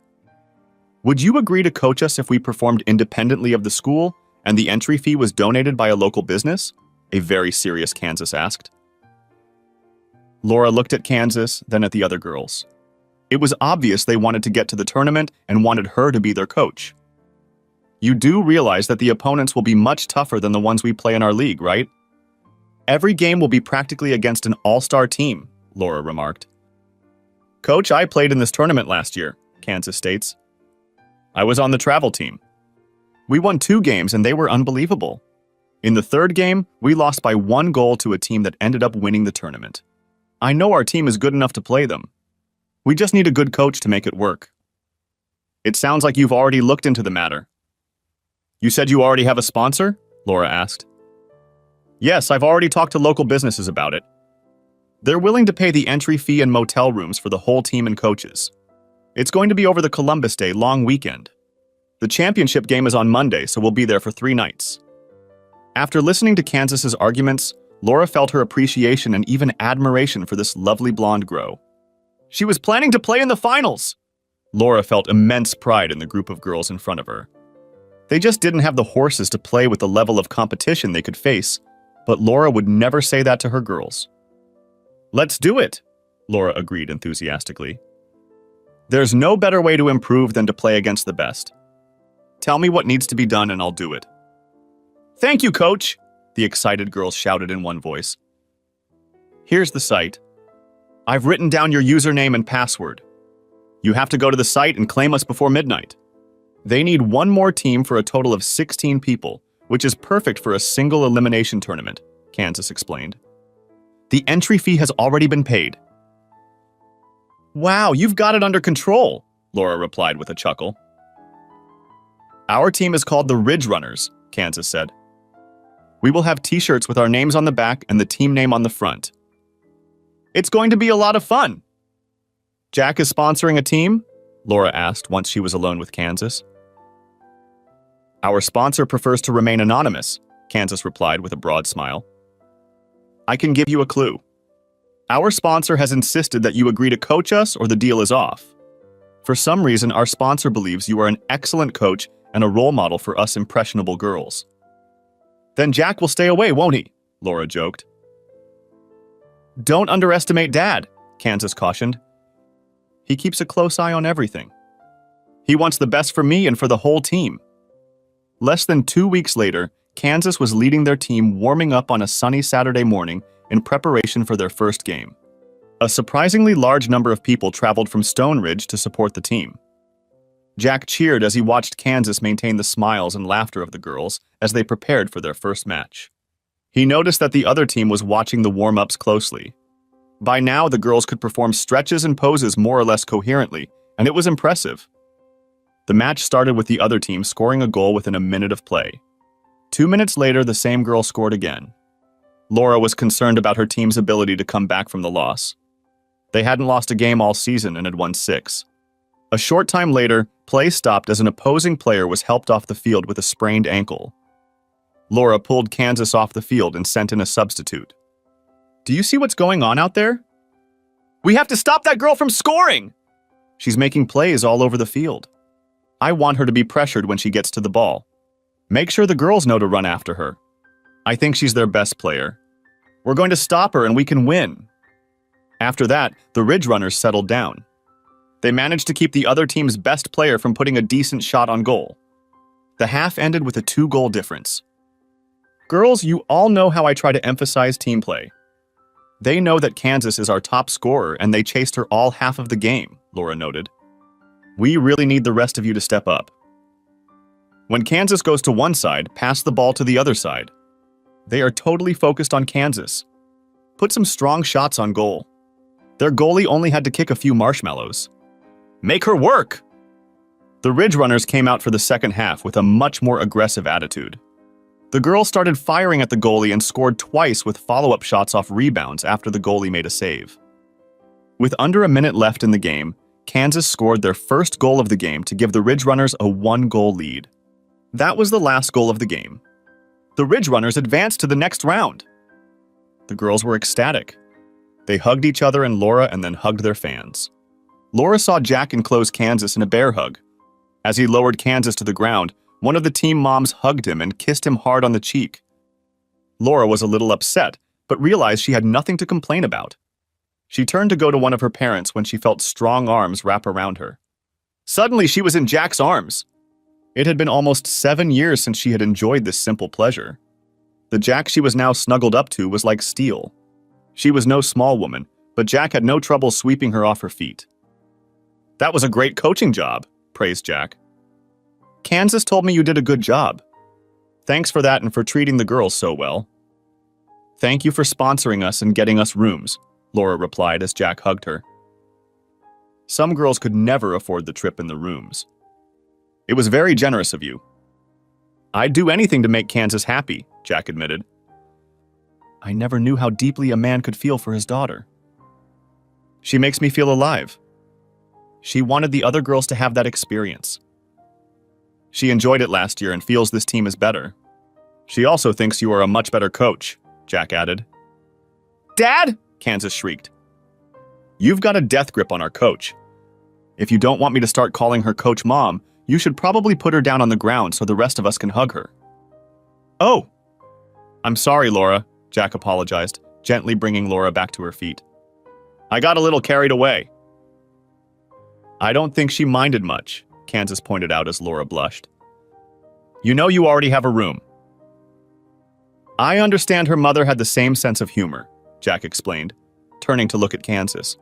Would you agree to coach us if we performed independently of the school and the entry fee was donated by a local business?" a very serious Kansas asked. Laura looked at Kansas, then at the other girls. It was obvious they wanted to get to the tournament and wanted her to be their coach. "You do realize that the opponents will be much tougher than the ones we play in our league, right? Every game will be practically against an all-star team," Laura remarked. "Coach, I played in this tournament last year," Kansas states. "I was on the travel team. We won 2 games and they were unbelievable. In the 3rd game, we lost by 1 goal to a team that ended up winning the tournament. I know our team is good enough to play them. We just need a good coach to make it work." "It sounds like you've already looked into the matter." "You said you already have a sponsor?" Laura asked. "Yes, I've already talked to local businesses about it. They're willing to pay the entry fee and motel rooms for the whole team and coaches. It's going to be over the Columbus Day long weekend. The championship game is on Monday, so we'll be there for 3 nights. After listening to Kansas's arguments, Laura felt her appreciation and even admiration for this lovely blonde grow. She was planning to play in the finals! Laura felt immense pride in the group of girls in front of her. They just didn't have the horses to play with the level of competition they could face, but Laura would never say that to her girls. "Let's do it," Laura agreed enthusiastically. "There's no better way to improve than to play against the best. Tell me what needs to be done and I'll do it." "Thank you, Coach," the excited girls shouted in one voice. "Here's the site. I've written down your username and password. You have to go to the site and claim us before midnight. They need one more team for a total of 16 people, which is perfect for a single elimination tournament, Kansas explained. The entry fee has already been paid. Wow, you've got it under control, Laura replied with a chuckle. Our team is called the Ridge Runners, Kansas said. We will have t-shirts with our names on the back and the team name on the front. It's going to be a lot of fun. Jack is sponsoring a team? Laura asked once she was alone with Kansas. Our sponsor prefers to remain anonymous, Kansas replied with a broad smile. I can give you a clue. Our sponsor has insisted that you agree to coach us or the deal is off. For some reason, our sponsor believes you are an excellent coach and a role model for us impressionable girls. Then Jack will stay away, won't he? Laura joked. Don't underestimate Dad, Kansas cautioned. He keeps a close eye on everything. He wants the best for me and for the whole team. Less than 2 weeks later, Kansas was leading their team warming up on a sunny Saturday morning in preparation for their first game. A surprisingly large number of people traveled from Stone Ridge to support the team. Jack cheered as he watched Kansas maintain the smiles and laughter of the girls as they prepared for their first match. He noticed that the other team was watching the warm-ups closely. By now, the girls could perform stretches and poses more or less coherently, and it was impressive. The match started with the other team scoring a goal within a minute of play. 2 minutes later, the same girl scored again. Laura was concerned about her team's ability to come back from the loss. They hadn't lost a game all season and had won 6. A short time later, play stopped as an opposing player was helped off the field with a sprained ankle. Laura pulled Kansas off the field and sent in a substitute. Do you see what's going on out there? We have to stop that girl from scoring! She's making plays all over the field. I want her to be pressured when she gets to the ball. Make sure the girls know to run after her. I think she's their best player. We're going to stop her and we can win. After that, the Ridge Runners settled down. They managed to keep the other team's best player from putting a decent shot on goal. The half ended with a 2-goal difference. Girls, you all know how I try to emphasize team play. They know that Kansas is our top scorer and they chased her all half of the game, Laura noted. We really need the rest of you to step up. When Kansas goes to one side, pass the ball to the other side. They are totally focused on Kansas. Put some strong shots on goal. Their goalie only had to kick a few marshmallows. Make her work! The Ridge Runners came out for the second half with a much more aggressive attitude. The girls started firing at the goalie and scored twice with follow-up shots off rebounds after the goalie made a save. With under a minute left in the game, Kansas scored their first goal of the game to give the Ridge Runners a 1-goal lead. That was the last goal of the game. The Ridge Runners advanced to the next round. The girls were ecstatic. They hugged each other and Laura and then hugged their fans. Laura saw Jack enclose Kansas in a bear hug. As he lowered Kansas to the ground, one of the team moms hugged him and kissed him hard on the cheek. Laura was a little upset, but realized she had nothing to complain about. She turned to go to one of her parents when she felt strong arms wrap around her. Suddenly, she was in Jack's arms. It had been almost 7 years since she had enjoyed this simple pleasure. The Jack she was now snuggled up to was like steel. She was no small woman, but Jack had no trouble sweeping her off her feet. That was a great coaching job, praised Jack. Kansas told me you did a good job. Thanks for that and for treating the girls so well. Thank you for sponsoring us and getting us rooms, Laura replied as Jack hugged her. Some girls could never afford the trip in the rooms. It was very generous of you. I'd do anything to make Kansas happy, Jack admitted. I never knew how deeply a man could feel for his daughter. She makes me feel alive. She wanted the other girls to have that experience. She enjoyed it last year and feels this team is better. She also thinks you are a much better coach, Jack added. Dad! Kansas shrieked. You've got a death grip on our coach. If you don't want me to start calling her Coach Mom, you should probably put her down on the ground so the rest of us can hug her. Oh! I'm sorry, Laura, Jack apologized, gently bringing Laura back to her feet. I got a little carried away. I don't think she minded much, Kansas pointed out as Laura blushed. You know you already have a room. I understand her mother had the same sense of humor, Jack explained, turning to look at Kansas.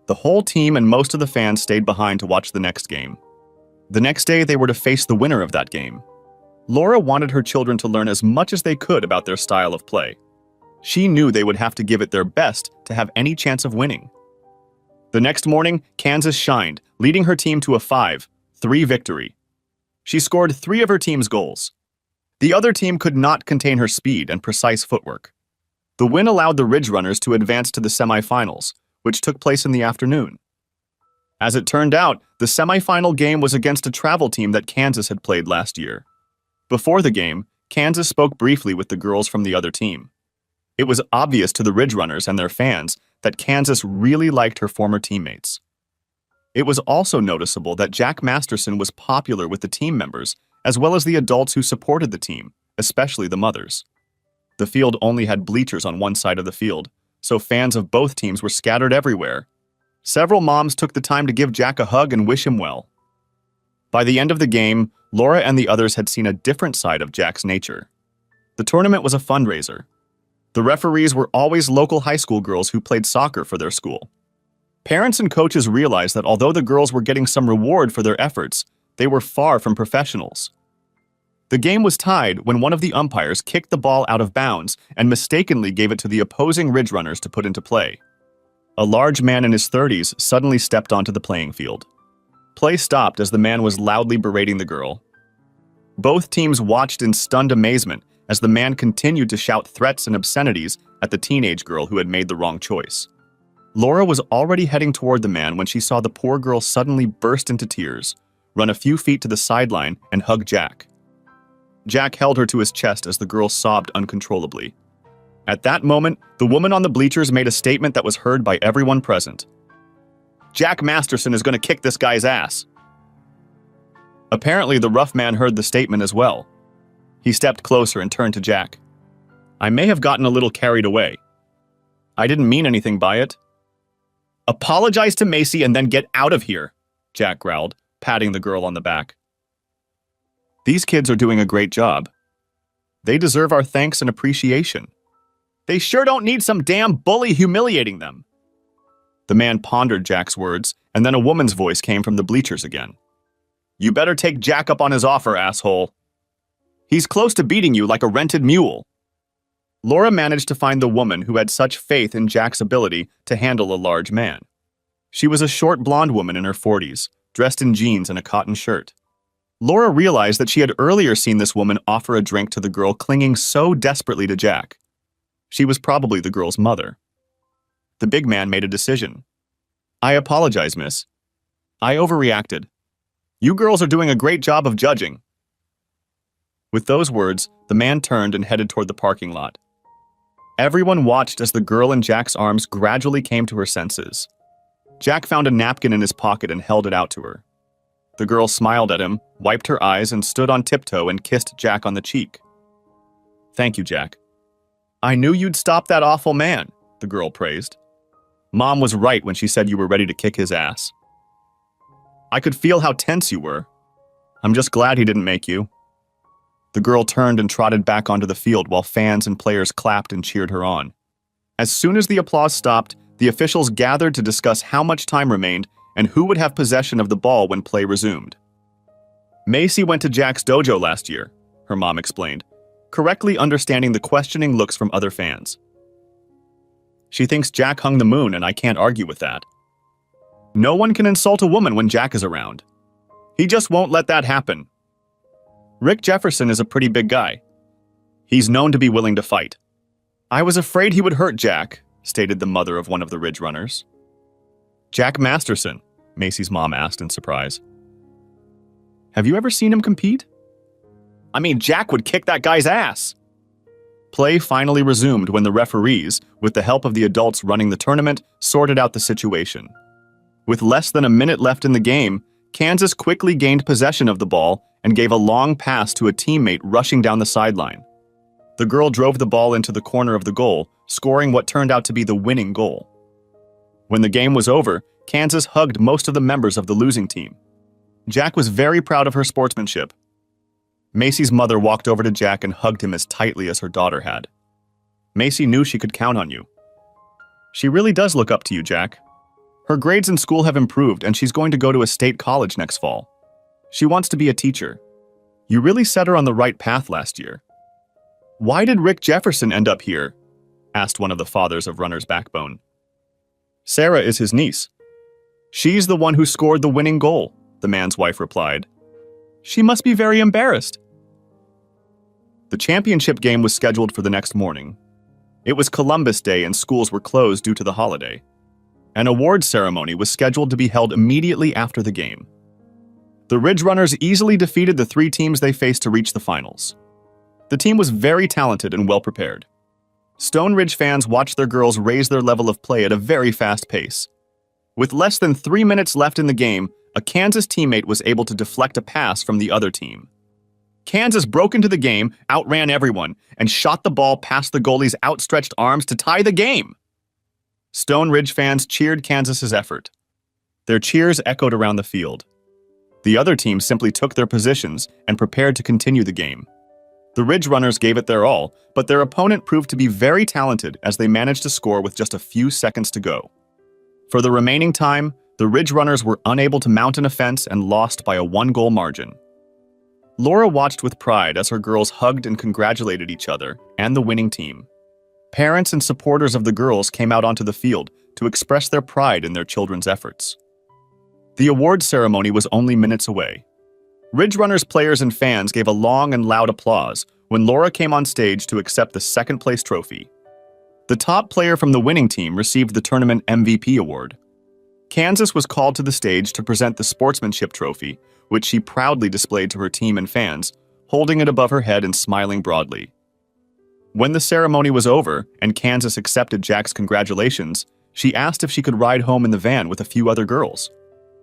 The whole team and most of the fans stayed behind to watch the next game. The next day, they were to face the winner of that game. Laura wanted her children to learn as much as they could about their style of play. She knew they would have to give it their best to have any chance of winning. The next morning, Kansas shined, leading her team to a 5-3 victory. She scored 3 of her team's goals. The other team could not contain her speed and precise footwork. The win allowed the Ridge Runners to advance to the semifinals, which took place in the afternoon. As it turned out, the semifinal game was against a travel team that Kansas had played last year. Before the game, Kansas spoke briefly with the girls from the other team. It was obvious to the Ridge Runners and their fans that Kansas really liked her former teammates. It was also noticeable that Jack Masterson was popular with the team members, as well as the adults who supported the team, especially the mothers. The field only had bleachers on one side of the field, so fans of both teams were scattered everywhere. Several moms took the time to give Jack a hug and wish him well. By the end of the game, Laura and the others had seen a different side of Jack's nature. The tournament was a fundraiser. The referees were always local high school girls who played soccer for their school. Parents and coaches realized that although the girls were getting some reward for their efforts, they were far from professionals. The game was tied when one of the umpires kicked the ball out of bounds and mistakenly gave it to the opposing Ridge Runners to put into play. A large man in his 30s suddenly stepped onto the playing field. Play stopped as the man was loudly berating the girl. Both teams watched in stunned amazement as the man continued to shout threats and obscenities at the teenage girl who had made the wrong choice. Laura was already heading toward the man when she saw the poor girl suddenly burst into tears, run a few feet to the sideline, and hug Jack. Jack held her to his chest as the girl sobbed uncontrollably. At that moment, the woman on the bleachers made a statement that was heard by everyone present. "Jack Masterson is going to kick this guy's ass." Apparently, the rough man heard the statement as well. He stepped closer and turned to Jack. "I may have gotten a little carried away. I didn't mean anything by it." "Apologize to Macy and then get out of here," Jack growled, patting the girl on the back. "These kids are doing a great job. They deserve our thanks and appreciation. They sure don't need some damn bully humiliating them." The man pondered Jack's words, and then a woman's voice came from the bleachers again. "You better take Jack up on his offer, asshole. He's close to beating you like a rented mule." Laura managed to find the woman who had such faith in Jack's ability to handle a large man. She was a short blonde woman in her 40s, dressed in jeans and a cotton shirt. Laura realized that she had earlier seen this woman offer a drink to the girl clinging so desperately to Jack. She was probably the girl's mother. The big man made a decision. "I apologize, miss. I overreacted. You girls are doing a great job of judging." With those words, the man turned and headed toward the parking lot. Everyone watched as the girl in Jack's arms gradually came to her senses. Jack found a napkin in his pocket and held it out to her. The girl smiled at him, wiped her eyes, and stood on tiptoe and kissed Jack on the cheek. "Thank you, Jack. I knew you'd stop that awful man," the girl praised. "Mom was right when she said you were ready to kick his ass. I could feel how tense you were. I'm just glad he didn't make you." The girl turned and trotted back onto the field while fans and players clapped and cheered her on. As soon as the applause stopped, the officials gathered to discuss how much time remained and who would have possession of the ball when play resumed. "Macy went to Jack's dojo last year," her mom explained, correctly understanding the questioning looks from other fans. "She thinks Jack hung the moon, and I can't argue with that. No one can insult a woman when Jack is around. He just won't let that happen. Rick Jefferson is a pretty big guy. He's known to be willing to fight. I was afraid he would hurt Jack," stated the mother of one of the Ridge Runners. "Jack Masterson?" Macy's mom asked in surprise. "Have you ever seen him compete?" "I mean, Jack would kick that guy's ass." Play finally resumed when the referees, with the help of the adults running the tournament, sorted out the situation. With less than a minute left in the game, Kansas quickly gained possession of the ball and gave a long pass to a teammate rushing down the sideline. The girl drove the ball into the corner of the goal, scoring what turned out to be the winning goal. When the game was over, Kansas hugged most of the members of the losing team. Jack was very proud of her sportsmanship. Macy's mother walked over to Jack and hugged him as tightly as her daughter had. "Macy knew she could count on you. She really does look up to you, Jack. Her grades in school have improved and she's going to go to a state college next fall. She wants to be a teacher. You really set her on the right path last year. Why did Rick Jefferson end up here? Asked one of the fathers of Runner's Backbone. Sarah is his niece. She's the one who scored the winning goal, the man's wife replied. She must be very embarrassed. The championship game was scheduled for the next morning. It was Columbus Day and schools were closed due to the holiday. An awards ceremony was scheduled to be held immediately after the game. The Ridge Runners easily defeated the 3 teams they faced to reach the finals. The team was very talented and well prepared. Stone Ridge fans watched their girls raise their level of play at a very fast pace. With less than 3 minutes left in the game, a Kansas teammate was able to deflect a pass from the other team. Kansas broke into the game, outran everyone, and shot the ball past the goalie's outstretched arms to tie the game. Stone Ridge fans cheered Kansas's effort. Their cheers echoed around the field. The other team simply took their positions and prepared to continue the game. The Ridge Runners gave it their all, but their opponent proved to be very talented as they managed to score with just a few seconds to go. For the remaining time, the Ridge Runners were unable to mount an offense and lost by a 1-goal margin. Laura watched with pride as her girls hugged and congratulated each other and the winning team. Parents and supporters of the girls came out onto the field to express their pride in their children's efforts. The awards ceremony was only minutes away. Ridge Runners players and fans gave a long and loud applause when Laura came on stage to accept the second-place trophy. The top player from the winning team received the tournament MVP award. Kansas was called to the stage to present the sportsmanship trophy, which she proudly displayed to her team and fans, holding it above her head and smiling broadly. When the ceremony was over and Kansas accepted Jack's congratulations, she asked if she could ride home in the van with a few other girls.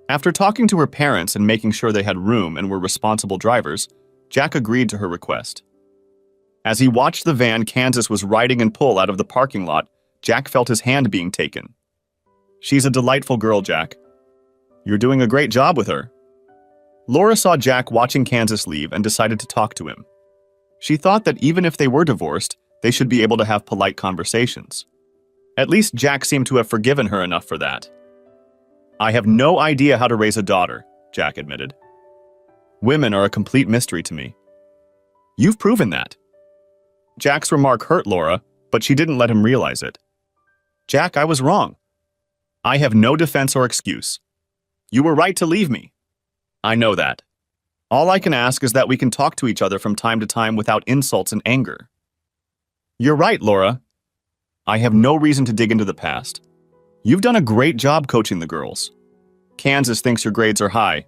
After talking to her parents and making sure they had room and were responsible drivers, Jack agreed to her request. As he watched the van Kansas was riding and pull out of the parking lot, Jack felt his hand being taken. She's a delightful girl, Jack. You're doing a great job with her. Laura saw Jack watching Kansas leave and decided to talk to him. She thought that even if they were divorced, they should be able to have polite conversations. At least Jack seemed to have forgiven her enough for that. I have no idea how to raise a daughter, Jack admitted. Women are a complete mystery to me. You've proven that. Jack's remark hurt Laura, but she didn't let him realize it. Jack, I was wrong. I have no defense or excuse. You were right to leave me. I know that. All I can ask is that we can talk to each other from time to time without insults and anger. You're right, Laura. I have no reason to dig into the past. You've done a great job coaching the girls. Kansas thinks your grades are high.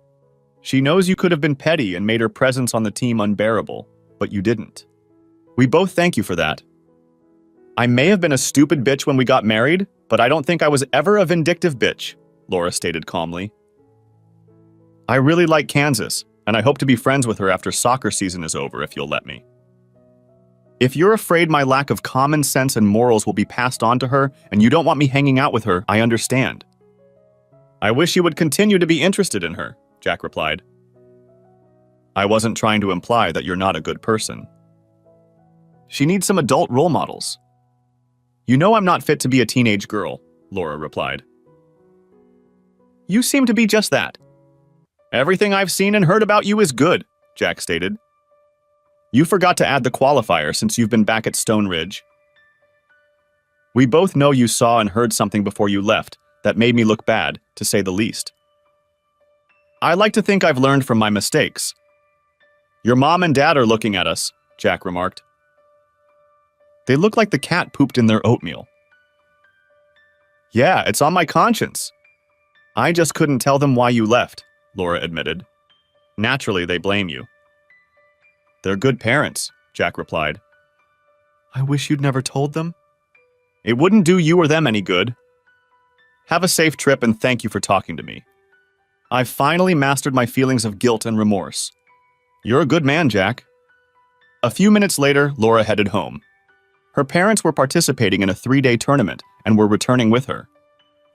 She knows you could have been petty and made her presence on the team unbearable, but you didn't. We both thank you for that. I may have been a stupid bitch when we got married, but I don't think I was ever a vindictive bitch, Laura stated calmly. I really like Kansas, and I hope to be friends with her after soccer season is over if you'll let me. If you're afraid my lack of common sense and morals will be passed on to her and you don't want me hanging out with her, I understand. I wish you would continue to be interested in her, Jack replied. I wasn't trying to imply that you're not a good person. She needs some adult role models. You know I'm not fit to be a teenage girl, Laura replied. You seem to be just that. Everything I've seen and heard about you is good, Jack stated. You forgot to add the qualifier since you've been back at Stone Ridge. We both know you saw and heard something before you left that made me look bad, to say the least. I like to think I've learned from my mistakes. Your mom and dad are looking at us, Jack remarked. They look like the cat pooped in their oatmeal. Yeah, it's on my conscience. I just couldn't tell them why you left, Laura admitted. Naturally, they blame you. They're good parents, Jack replied. I wish you'd never told them. It wouldn't do you or them any good. Have a safe trip and thank you for talking to me. I've finally mastered my feelings of guilt and remorse. You're a good man, Jack. A few minutes later, Laura headed home. Her parents were participating in a 3-day tournament and were returning with her.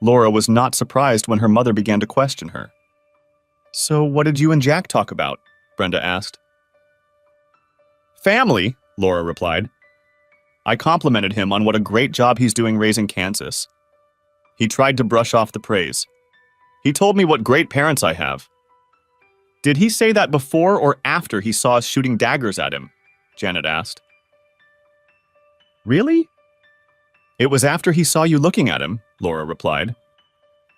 Laura was not surprised when her mother began to question her. So what did you and Jack talk about? Brenda asked. Family, Laura replied. I complimented him on what a great job he's doing raising Kansas. He tried to brush off the praise. He told me what great parents I have. Did he say that before or after he saw us shooting daggers at him? Janet asked. Really? It was after he saw you looking at him, Laura replied.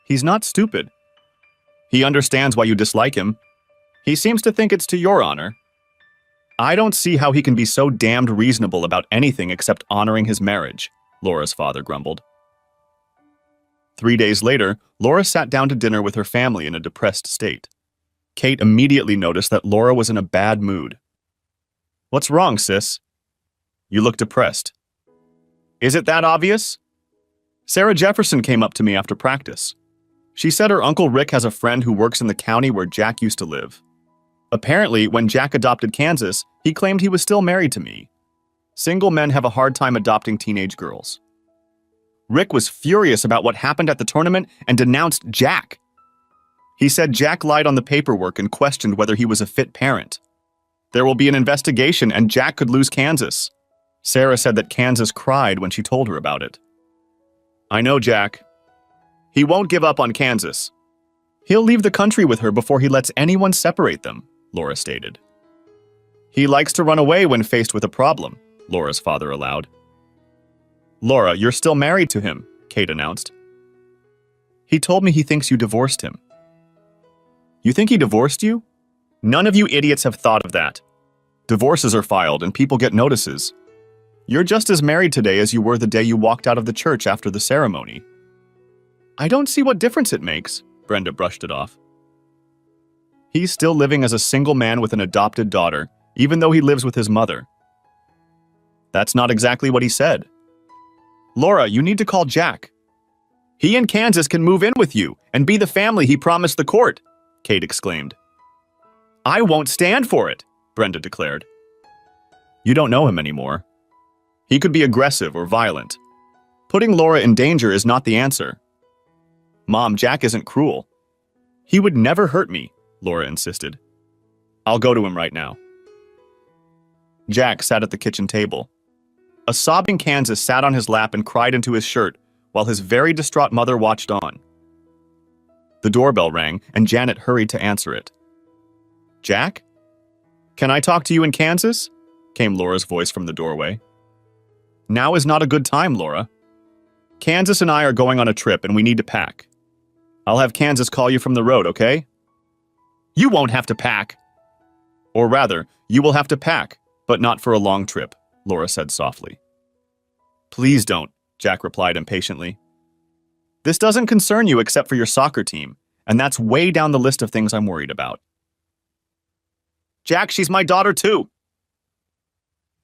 He's not stupid. He understands why you dislike him. He seems to think it's to your honor. I don't see how he can be so damned reasonable about anything except honoring his marriage, Laura's father grumbled. 3 days later, Laura sat down to dinner with her family in a depressed state. Kate immediately noticed that Laura was in a bad mood. What's wrong, sis? You look depressed. Is it that obvious? Sarah Jefferson came up to me after practice. She said her Uncle Rick has a friend who works in the county where Jack used to live. Apparently, when Jack adopted Kansas, he claimed he was still married to me. Single men have a hard time adopting teenage girls. Rick was furious about what happened at the tournament and denounced Jack. He said Jack lied on the paperwork and questioned whether he was a fit parent. There will be an investigation and Jack could lose Kansas. Sarah said that Kansas cried when she told her about it. I know Jack. He won't give up on Kansas. He'll leave the country with her before he lets anyone separate them, Laura stated. He likes to run away when faced with a problem, Laura's father allowed. Laura, you're still married to him, Kate announced. He told me he thinks you divorced him. You think he divorced you? None of you idiots have thought of that. Divorces are filed and people get notices. You're just as married today as you were the day you walked out of the church after the ceremony. I don't see what difference it makes, Brenda brushed it off. He's still living as a single man with an adopted daughter, even though he lives with his mother. That's not exactly what he said. Laura, you need to call Jack. He and Kansas can move in with you and be the family he promised the court, Kate exclaimed. I won't stand for it, Brenda declared. You don't know him anymore. He could be aggressive or violent. Putting Laura in danger is not the answer. Mom, Jack isn't cruel. He would never hurt me, Laura insisted. I'll go to him right now. Jack sat at the kitchen table. A sobbing Kansas sat on his lap and cried into his shirt while his very distraught mother watched on. The doorbell rang and Janet hurried to answer it. Jack? Can I talk to you in Kansas? Came Laura's voice from the doorway. Now is not a good time, Laura. Kansas and I are going on a trip and we need to pack. I'll have Kansas call you from the road, okay? You won't have to pack. Or rather, you will have to pack, but not for a long trip, Laura said softly. Please don't, Jack replied impatiently. This doesn't concern you except for your soccer team, and that's way down the list of things I'm worried about. Jack, she's my daughter too.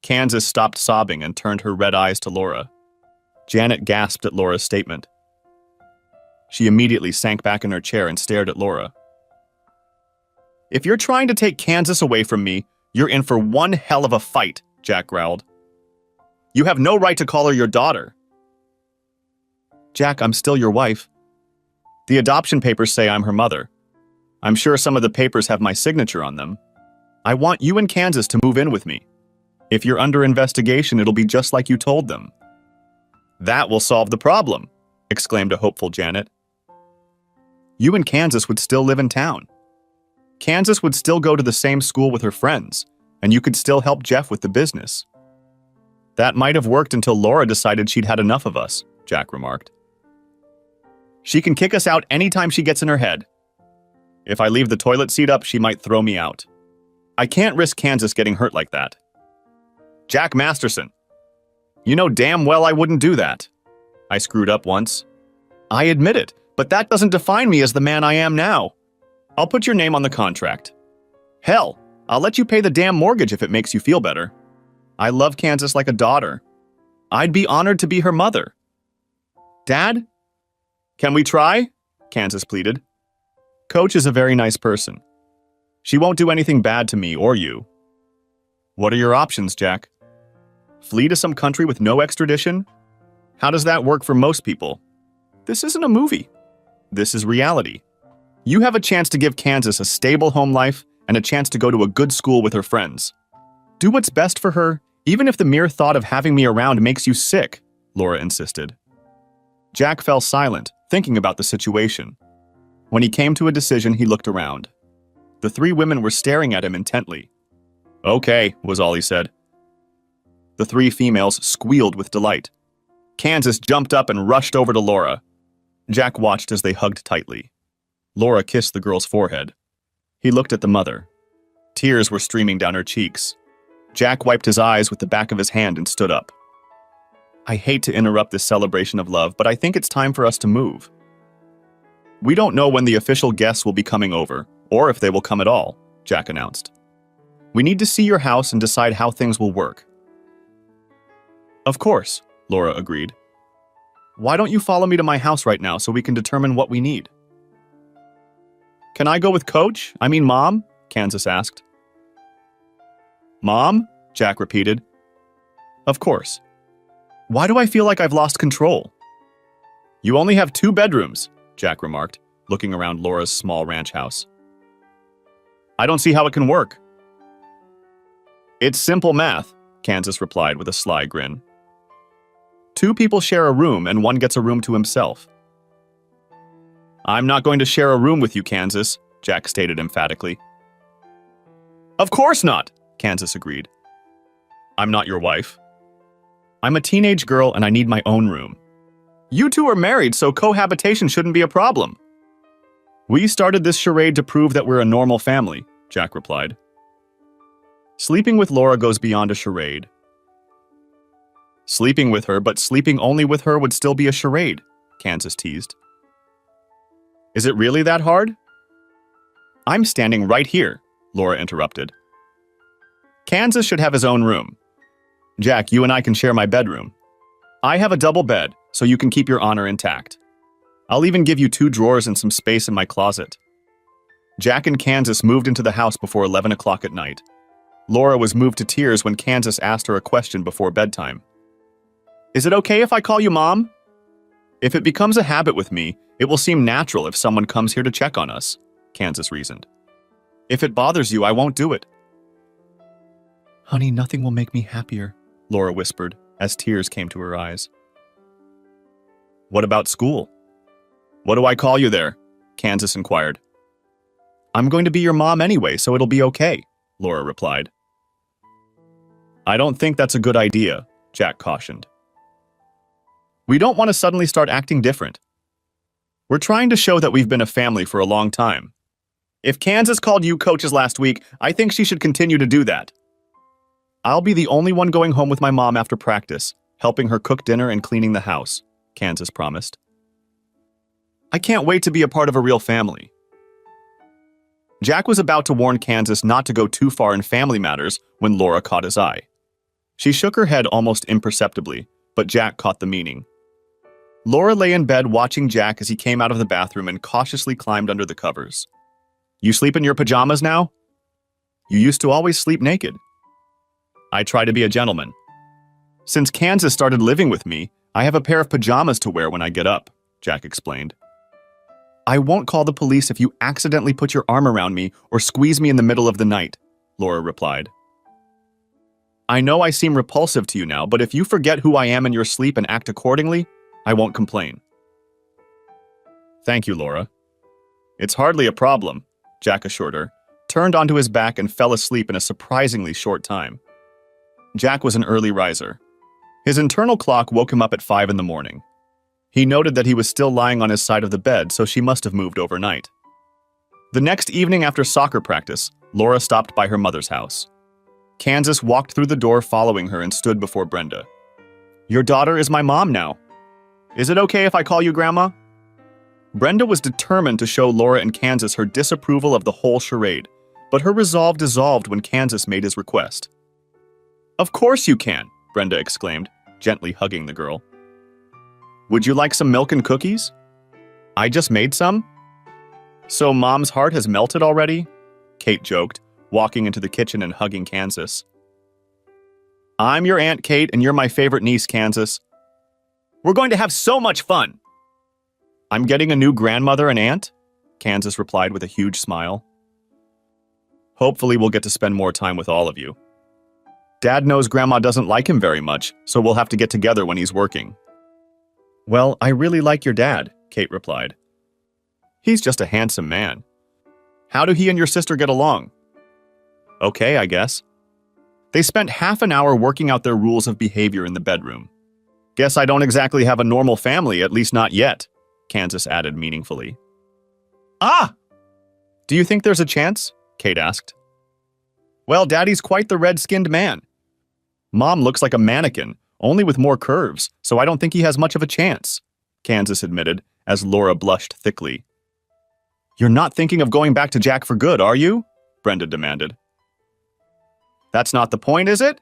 Kansas stopped sobbing and turned her red eyes to Laura. Janet gasped at Laura's statement. She immediately sank back in her chair and stared at Laura. If you're trying to take Kansas away from me, you're in for one hell of a fight, Jack growled. You have no right to call her your daughter. Jack, I'm still your wife. The adoption papers say I'm her mother. I'm sure some of the papers have my signature on them. I want you and Kansas to move in with me. If you're under investigation, it'll be just like you told them. That will solve the problem, exclaimed a hopeful Janet. You and Kansas would still live in town. Kansas would still go to the same school with her friends, and you could still help Jeff with the business. That might have worked until Laura decided she'd had enough of us, Jack remarked. She can kick us out anytime she gets in her head. If I leave the toilet seat up, she might throw me out. I can't risk Kansas getting hurt like that. Jack Masterson. You know damn well I wouldn't do that. I screwed up once. I admit it, but that doesn't define me as the man I am now. I'll put your name on the contract. Hell, I'll let you pay the damn mortgage if it makes you feel better. I love Kansas like a daughter. I'd be honored to be her mother. Dad? Can we try? Kansas pleaded. Coach is a very nice person. She won't do anything bad to me or you. What are your options, Jack? Flee to some country with no extradition? How does that work for most people? This isn't a movie. This is reality. You have a chance to give Kansas a stable home life and a chance to go to a good school with her friends. Do what's best for her, even if the mere thought of having me around makes you sick, Laura insisted. Jack fell silent, thinking about the situation. When he came to a decision, he looked around. The three women were staring at him intently. "Okay," was all he said. The three females squealed with delight. Kansas jumped up and rushed over to Laura. Jack watched as they hugged tightly. Laura kissed the girl's forehead. He looked at the mother. Tears were streaming down her cheeks. Jack wiped his eyes with the back of his hand and stood up. "I hate to interrupt this celebration of love, but I think it's time for us to move. We don't know when the official guests will be coming over, or if they will come at all," Jack announced. "We need to see your house and decide how things will work." "Of course," Laura agreed. "Why don't you follow me to my house right now so we can determine what we need?" "Can I go with Mom?" Kansas asked. "Mom?" Jack repeated. "Of course. Why do I feel like I've lost control?" "You only have 2 bedrooms, Jack remarked, looking around Laura's small ranch house. "I don't see how it can work." "It's simple math," Kansas replied with a sly grin. 2 people share a room and one gets a room to himself. "I'm not going to share a room with you, Kansas," Jack stated emphatically. "Of course not," Kansas agreed. "I'm not your wife. I'm a teenage girl and I need my own room. You two are married, so cohabitation shouldn't be a problem." "We started this charade to prove that we're a normal family," Jack replied. "Sleeping with Laura goes beyond a charade." "Sleeping with her, but sleeping only with her would still be a charade," Kansas teased. "Is it really that hard?" "I'm standing right here," Laura interrupted. "Kansas should have his own room. Jack, you and I can share my bedroom. I have a double bed, so you can keep your honor intact. I'll even give you 2 drawers and some space in my closet." Jack and Kansas moved into the house before 11 o'clock at night. Laura was moved to tears when Kansas asked her a question before bedtime. "Is it okay if I call you Mom?" "If it becomes a habit with me, it will seem natural if someone comes here to check on us," Kansas reasoned. "If it bothers you, I won't do it." "Honey, nothing will make me happier," Laura whispered as tears came to her eyes. "What about school?" "What do I call you there?" Kansas inquired. "I'm going to be your mom anyway, so it'll be okay," Laura replied. "I don't think that's a good idea," Jack cautioned. "We don't want to suddenly start acting different. We're trying to show that we've been a family for a long time. If Kansas called you coaches last week, I think she should continue to do that. I'll be the only one going home with my mom after practice, helping her cook dinner and cleaning the house," Kansas promised. "I can't wait to be a part of a real family." Jack was about to warn Kansas not to go too far in family matters when Laura caught his eye. She shook her head almost imperceptibly, but Jack caught the meaning. Laura lay in bed watching Jack as he came out of the bathroom and cautiously climbed under the covers. "You sleep in your pajamas now? You used to always sleep naked." "I try to be a gentleman. Since Kansas started living with me, I have a pair of pajamas to wear when I get up," Jack explained. "I won't call the police if you accidentally put your arm around me or squeeze me in the middle of the night," Laura replied. "I know I seem repulsive to you now, but if you forget who I am in your sleep and act accordingly, I won't complain." "Thank you, Laura." "It's hardly a problem," Jack assured her, turned onto his back and fell asleep in a surprisingly short time. Jack was an early riser. His internal clock woke him up at 5 in the morning. He noted that he was still lying on his side of the bed, so she must have moved overnight. The next evening after soccer practice, Laura stopped by her mother's house. Kansas walked through the door following her and stood before Brenda. "Your daughter is my mom now. Is it okay if I call you Grandma?" Brenda was determined to show Laura and Kansas her disapproval of the whole charade, but her resolve dissolved when Kansas made his request. "Of course you can," Brenda exclaimed, gently hugging the girl. "Would you like some milk and cookies?" "I just made some." "So Mom's heart has melted already?" Kate joked, walking into the kitchen and hugging Kansas. "I'm your Aunt Kate and you're my favorite niece, Kansas. We're going to have so much fun." "I'm getting a new grandmother and aunt," Kansas replied with a huge smile. "Hopefully we'll get to spend more time with all of you. Dad knows Grandma doesn't like him very much, so we'll have to get together when he's working." "Well, I really like your dad," Kate replied. "He's just a handsome man." How do he and your sister get along? Okay, I guess. They spent half an hour working out their rules of behavior in the bedroom. Guess I don't exactly have a normal family, at least not yet, Kansas added meaningfully. Ah! Do you think there's a chance? Kate asked. Well, Daddy's quite the red-skinned man. Mom looks like a mannequin, only with more curves, so I don't think he has much of a chance, Kansas admitted, as Laura blushed thickly. You're not thinking of going back to Jack for good, are you? Brenda demanded. That's not the point, is it?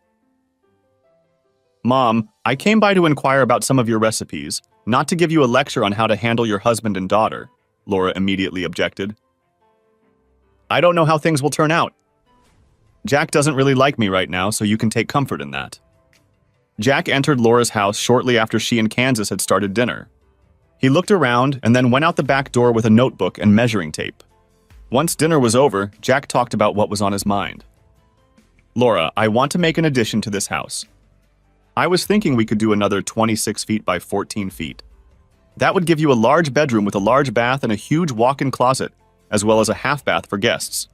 Mom, I came by to inquire about some of your recipes, not to give you a lecture on how to handle your husband and daughter, Laura immediately objected. I don't know how things will turn out. Jack doesn't really like me right now, so you can take comfort in that. Jack entered Laura's house shortly after she and Kansas had started dinner. He looked around and then went out the back door with a notebook and measuring tape. Once dinner was over, Jack talked about what was on his mind. Laura, I want to make an addition to this house. I was thinking we could do another 26 feet by 14 feet. That would give you a large bedroom with a large bath and a huge walk-in closet, as well as a half bath for guests.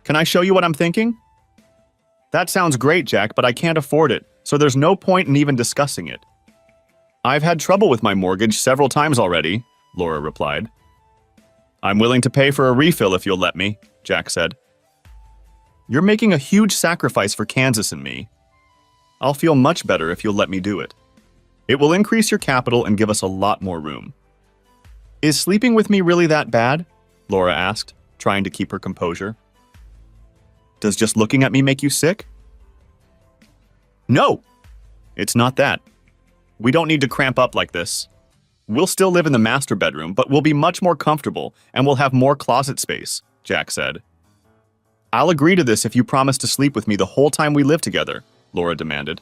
Can I show you what I'm thinking? That sounds great, Jack, but I can't afford it, so there's no point in even discussing it. I've had trouble with my mortgage several times already, Laura replied. I'm willing to pay for a refill if you'll let me, Jack said. You're making a huge sacrifice for Kansas and me. I'll feel much better if you'll let me do it. It will increase your capital and give us a lot more room. Is sleeping with me really that bad? Laura asked, trying to keep her composure. Does just looking at me make you sick? No! It's not that. We don't need to cramp up like this. We'll still live in the master bedroom, but we'll be much more comfortable and we'll have more closet space, Jack said. I'll agree to this if you promise to sleep with me the whole time we live together, Laura demanded.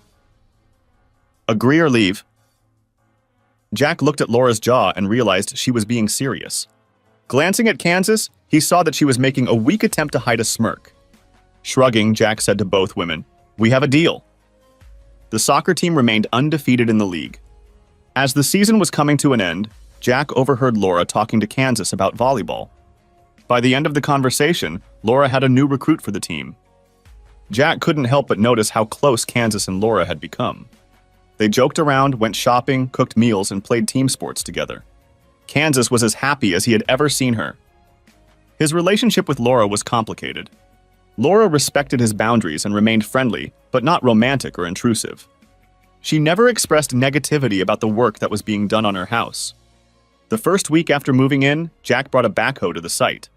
Agree or leave? Jack looked at Laura's jaw and realized she was being serious. Glancing at Kansas, he saw that she was making a weak attempt to hide a smirk. Shrugging, Jack said to both women, "We have a deal." The soccer team remained undefeated in the league. As the season was coming to an end, Jack overheard Laura talking to Kansas about volleyball. By the end of the conversation, Laura had a new recruit for the team. Jack couldn't help but notice how close Kansas and Laura had become. They joked around, went shopping, cooked meals, and played team sports together. Kansas was as happy as he had ever seen her. His relationship with Laura was complicated. Laura respected his boundaries and remained friendly, but not romantic or intrusive. She never expressed negativity about the work that was being done on her house. The first week after moving in, Jack brought a backhoe to the site.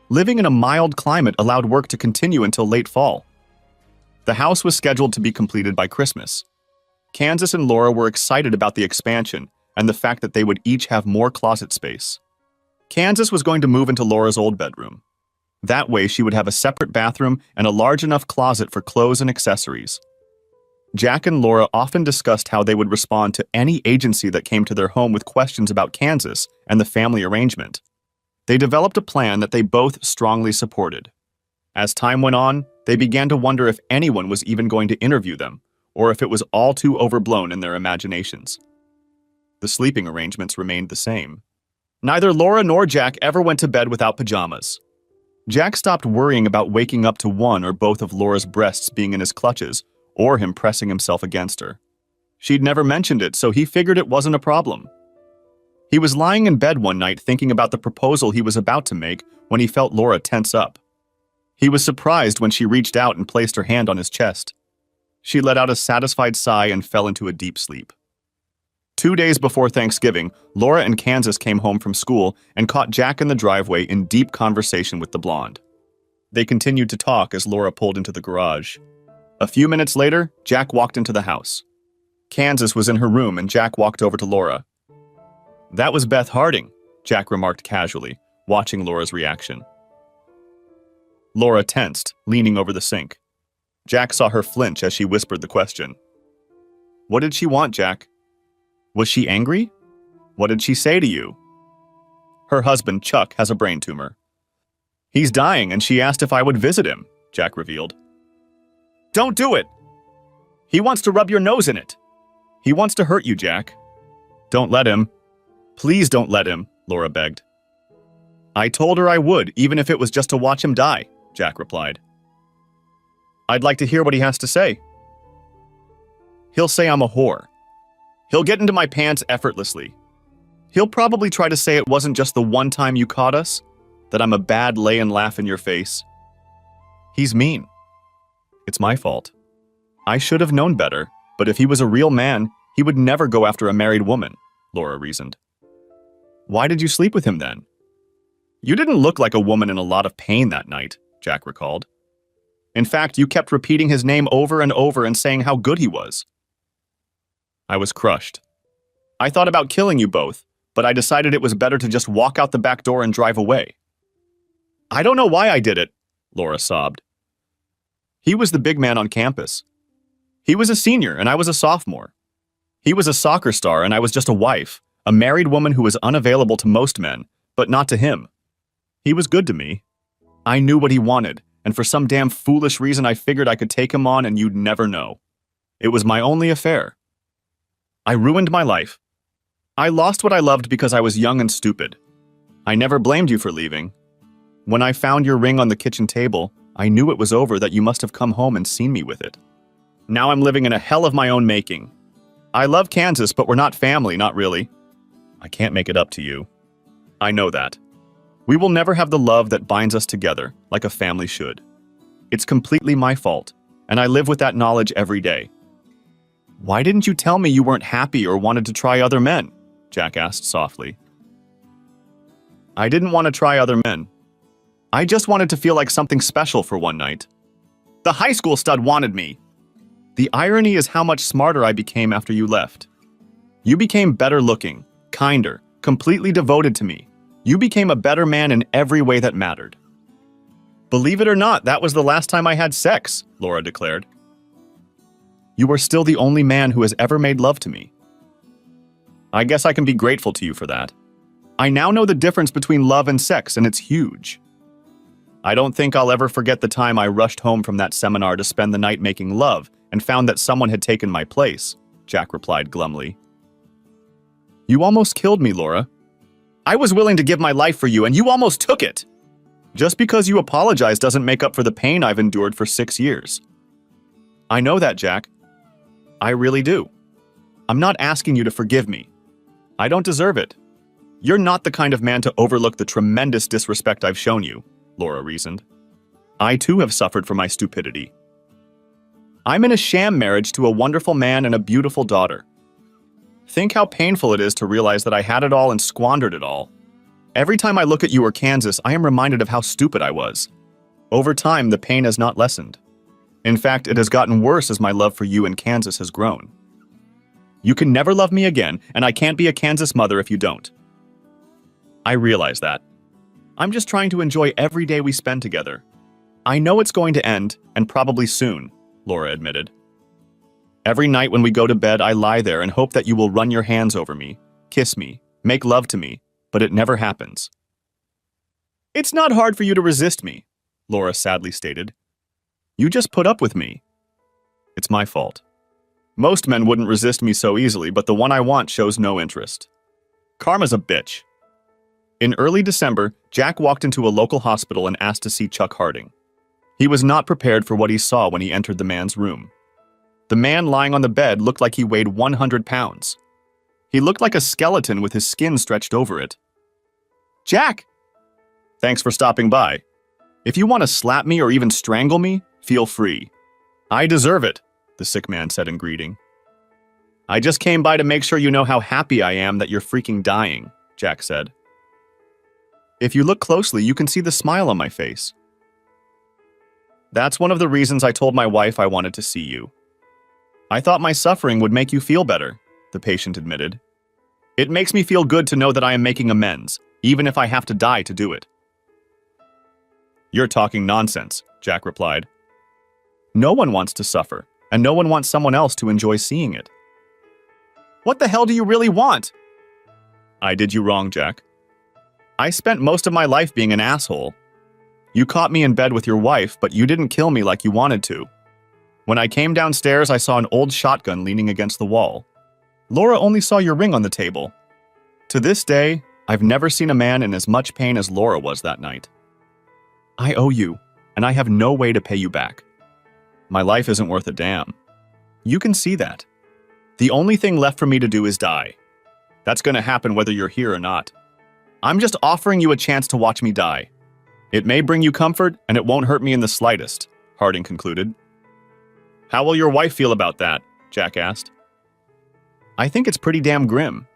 Living in a mild climate allowed work to continue until late fall. The house was scheduled to be completed by Christmas. Kansas and Laura were excited about the expansion and the fact that they would each have more closet space. Kansas was going to move into Laura's old bedroom. That way, she would have a separate bathroom and a large enough closet for clothes and accessories. Jack and Laura often discussed how they would respond to any agency that came to their home with questions about Kansas and the family arrangement. They developed a plan that they both strongly supported. As time went on, they began to wonder if anyone was even going to interview them, or if it was all too overblown in their imaginations. The sleeping arrangements remained the same. Neither Laura nor Jack ever went to bed without pajamas. Jack stopped worrying about waking up to one or both of Laura's breasts being in his clutches, or him pressing himself against her. She'd never mentioned it, so he figured it wasn't a problem. He was lying in bed one night thinking about the proposal he was about to make when he felt Laura tense up. He was surprised when she reached out and placed her hand on his chest. She let out a satisfied sigh and fell into a deep sleep. 2 days before Thanksgiving, Laura and Kansas came home from school and caught Jack in the driveway in deep conversation with the blonde. They continued to talk as Laura pulled into the garage. A few minutes later, Jack walked into the house. Kansas was in her room and Jack walked over to Laura. "That was Beth Harding," Jack remarked casually, watching Laura's reaction. Laura tensed, leaning over the sink. Jack saw her flinch as she whispered the question. "What did she want, Jack? Was she angry? What did she say to you?" "Her husband, Chuck, has a brain tumor. He's dying and she asked if I would visit him," Jack revealed. "Don't do it! He wants to rub your nose in it. He wants to hurt you, Jack. Don't let him. Please don't let him," Laura begged. I told her I would, even if it was just to watch him die, Jack replied. I'd like to hear what he has to say. He'll say I'm a whore. He'll get into my pants effortlessly. He'll probably try to say it wasn't just the one time you caught us, that I'm a bad lay and laugh in your face. He's mean. It's my fault. I should have known better, but if he was a real man, he would never go after a married woman, Laura reasoned. Why did you sleep with him then? You didn't look like a woman in a lot of pain that night, Jack recalled. In fact, you kept repeating his name over and over and saying how good he was. I was crushed. I thought about killing you both, but I decided it was better to just walk out the back door and drive away. I don't know why I did it, Laura sobbed. He was the big man on campus. He was a senior and I was a sophomore. He was a soccer star and I was just a wife, a married woman who was unavailable to most men, but not to him. He was good to me. I knew what he wanted, and for some damn foolish reason I figured I could take him on and you'd never know. It was my only affair. I ruined my life. I lost what I loved because I was young and stupid. I never blamed you for leaving. When I found your ring on the kitchen table, I knew it was over, that you must have come home and seen me with it. Now I'm living in a hell of my own making. I love Kansas, but we're not family, not really. I can't make it up to you. I know that. We will never have the love that binds us together, like a family should. It's completely my fault, and I live with that knowledge every day. Why didn't you tell me you weren't happy or wanted to try other men? Jack asked softly. I didn't want to try other men. I just wanted to feel like something special for one night. The high school stud wanted me. The irony is how much smarter I became after you left. You became better looking, kinder, completely devoted to me. You became a better man in every way that mattered. Believe it or not, that was the last time I had sex, Laura declared. You are still the only man who has ever made love to me. I guess I can be grateful to you for that. I now know the difference between love and sex, and it's huge. I don't think I'll ever forget the time I rushed home from that seminar to spend the night making love and found that someone had taken my place, Jack replied glumly. You almost killed me, Laura. I was willing to give my life for you, and you almost took it. Just because you apologize doesn't make up for the pain I've endured for 6 years. I know that, Jack. I really do. I'm not asking you to forgive me. I don't deserve it. You're not the kind of man to overlook the tremendous disrespect I've shown you, Laura reasoned. I too have suffered for my stupidity. I'm in a sham marriage to a wonderful man and a beautiful daughter. Think how painful it is to realize that I had it all and squandered it all. Every time I look at you or Kansas, I am reminded of how stupid I was. Over time, the pain has not lessened. In fact, it has gotten worse as my love for you and Kansas has grown. You can never love me again, and I can't be a Kansas mother if you don't. I realize that. I'm just trying to enjoy every day we spend together. I know it's going to end, and probably soon, Laura admitted. Every night when we go to bed, I lie there and hope that you will run your hands over me, kiss me, make love to me, but it never happens. It's not hard for you to resist me, Laura sadly stated. You just put up with me. It's my fault. Most men wouldn't resist me so easily, but the one I want shows no interest. Karma's a bitch. In early December, Jack walked into a local hospital and asked to see Chuck Harding. He was not prepared for what he saw when he entered the man's room. The man lying on the bed looked like he weighed 100 pounds. He looked like a skeleton with his skin stretched over it. Jack! Thanks for stopping by. If you want to slap me or even strangle me, feel free. I deserve it, the sick man said in greeting. I just came by to make sure you know how happy I am that you're freaking dying, Jack said. If you look closely, you can see the smile on my face. That's one of the reasons I told my wife I wanted to see you. I thought my suffering would make you feel better, the patient admitted. It makes me feel good to know that I am making amends, even if I have to die to do it. You're talking nonsense, Jack replied. No one wants to suffer, and no one wants someone else to enjoy seeing it. What the hell do you really want? I did you wrong, Jack. I spent most of my life being an asshole. You caught me in bed with your wife, but you didn't kill me like you wanted to. When I came downstairs, I saw an old shotgun leaning against the wall. Laura only saw your ring on the table. To this day, I've never seen a man in as much pain as Laura was that night. I owe you, and I have no way to pay you back. My life isn't worth a damn. You can see that. The only thing left for me to do is die. That's going to happen whether you're here or not. I'm just offering you a chance to watch me die. It may bring you comfort, and it won't hurt me in the slightest, Harding concluded. How will your wife feel about that? Jack asked. I think it's pretty damn grim.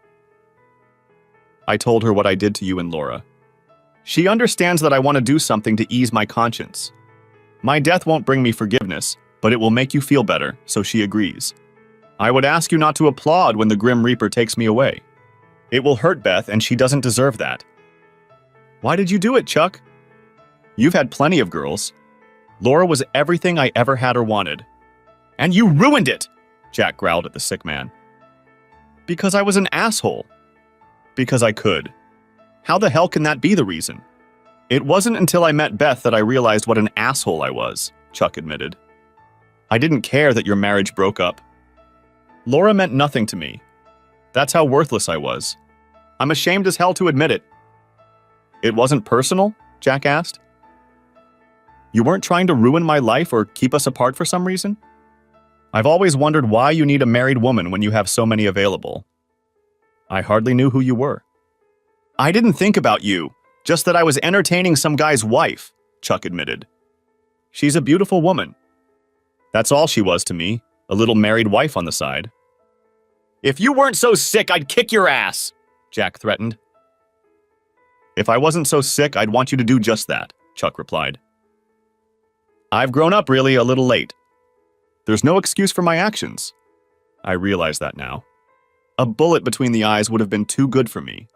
I told her what I did to you and Laura. She understands that I want to do something to ease my conscience. My death won't bring me forgiveness, but it will make you feel better, so she agrees. I would ask you not to applaud when the Grim Reaper takes me away. It will hurt Beth, and she doesn't deserve that. Why did you do it, Chuck? You've had plenty of girls. Laura was everything I ever had or wanted. And you ruined it, Jack growled at the sick man. Because I was an asshole. Because I could. How the hell can that be the reason? It wasn't until I met Beth that I realized what an asshole I was, Chuck admitted. I didn't care that your marriage broke up. Laura meant nothing to me. That's how worthless I was. I'm ashamed as hell to admit it. It wasn't personal? Jack asked. You weren't trying to ruin my life or keep us apart for some reason? I've always wondered why you need a married woman when you have so many available. I hardly knew who you were. I didn't think about you, just that I was entertaining some guy's wife, Chuck admitted. She's a beautiful woman. That's all she was to me, a little married wife on the side. If you weren't so sick, I'd kick your ass, Jack threatened. If I wasn't so sick, I'd want you to do just that, Chuck replied. I've grown up really a little late. There's no excuse for my actions. I realize that now. A bullet between the eyes would have been too good for me.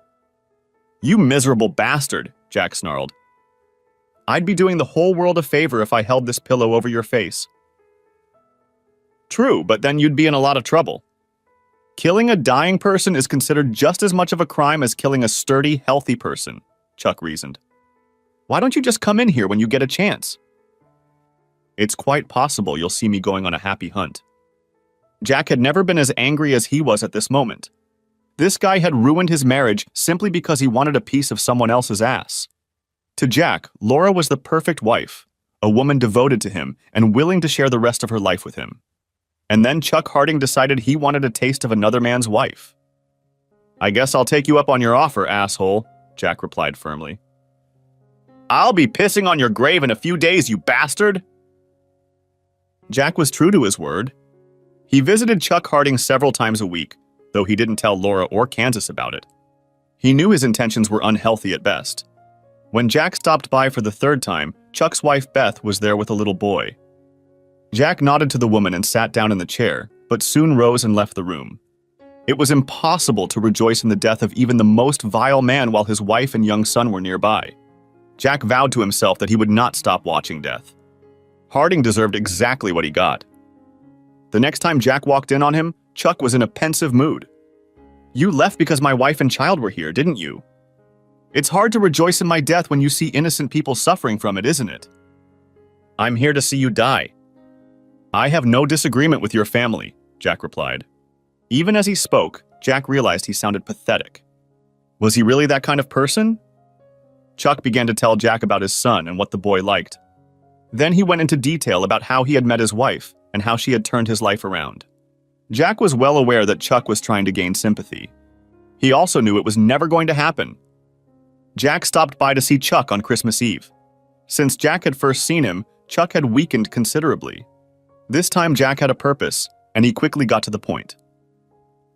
You miserable bastard, Jack snarled. I'd be doing the whole world a favor if I held this pillow over your face. True, but then you'd be in a lot of trouble. Killing a dying person is considered just as much of a crime as killing a sturdy, healthy person, Chuck reasoned. Why don't you just come in here when you get a chance? It's quite possible you'll see me going on a happy hunt. Jack had never been as angry as he was at this moment. This guy had ruined his marriage simply because he wanted a piece of someone else's ass. To Jack, Laura was the perfect wife, a woman devoted to him and willing to share the rest of her life with him. And then Chuck Harding decided he wanted a taste of another man's wife. I guess I'll take you up on your offer, asshole, Jack replied firmly. I'll be pissing on your grave in a few days, you bastard! Jack was true to his word. He visited Chuck Harding several times a week, though he didn't tell Laura or Kansas about it. He knew his intentions were unhealthy at best. When Jack stopped by for the third time, Chuck's wife Beth was there with a little boy. Jack nodded to the woman and sat down in the chair, but soon rose and left the room. It was impossible to rejoice in the death of even the most vile man while his wife and young son were nearby. Jack vowed to himself that he would not stop watching death. Harding deserved exactly what he got. The next time Jack walked in on him, Chuck was in a pensive mood. You left because my wife and child were here, didn't you? It's hard to rejoice in my death when you see innocent people suffering from it, isn't it? I'm here to see you die. I have no disagreement with your family, Jack replied. Even as he spoke, Jack realized he sounded pathetic. Was he really that kind of person? Chuck began to tell Jack about his son and what the boy liked. Then he went into detail about how he had met his wife and how she had turned his life around. Jack was well aware that Chuck was trying to gain sympathy. He also knew it was never going to happen. Jack stopped by to see Chuck on Christmas Eve. Since Jack had first seen him, Chuck had weakened considerably. This time Jack had a purpose, and he quickly got to the point.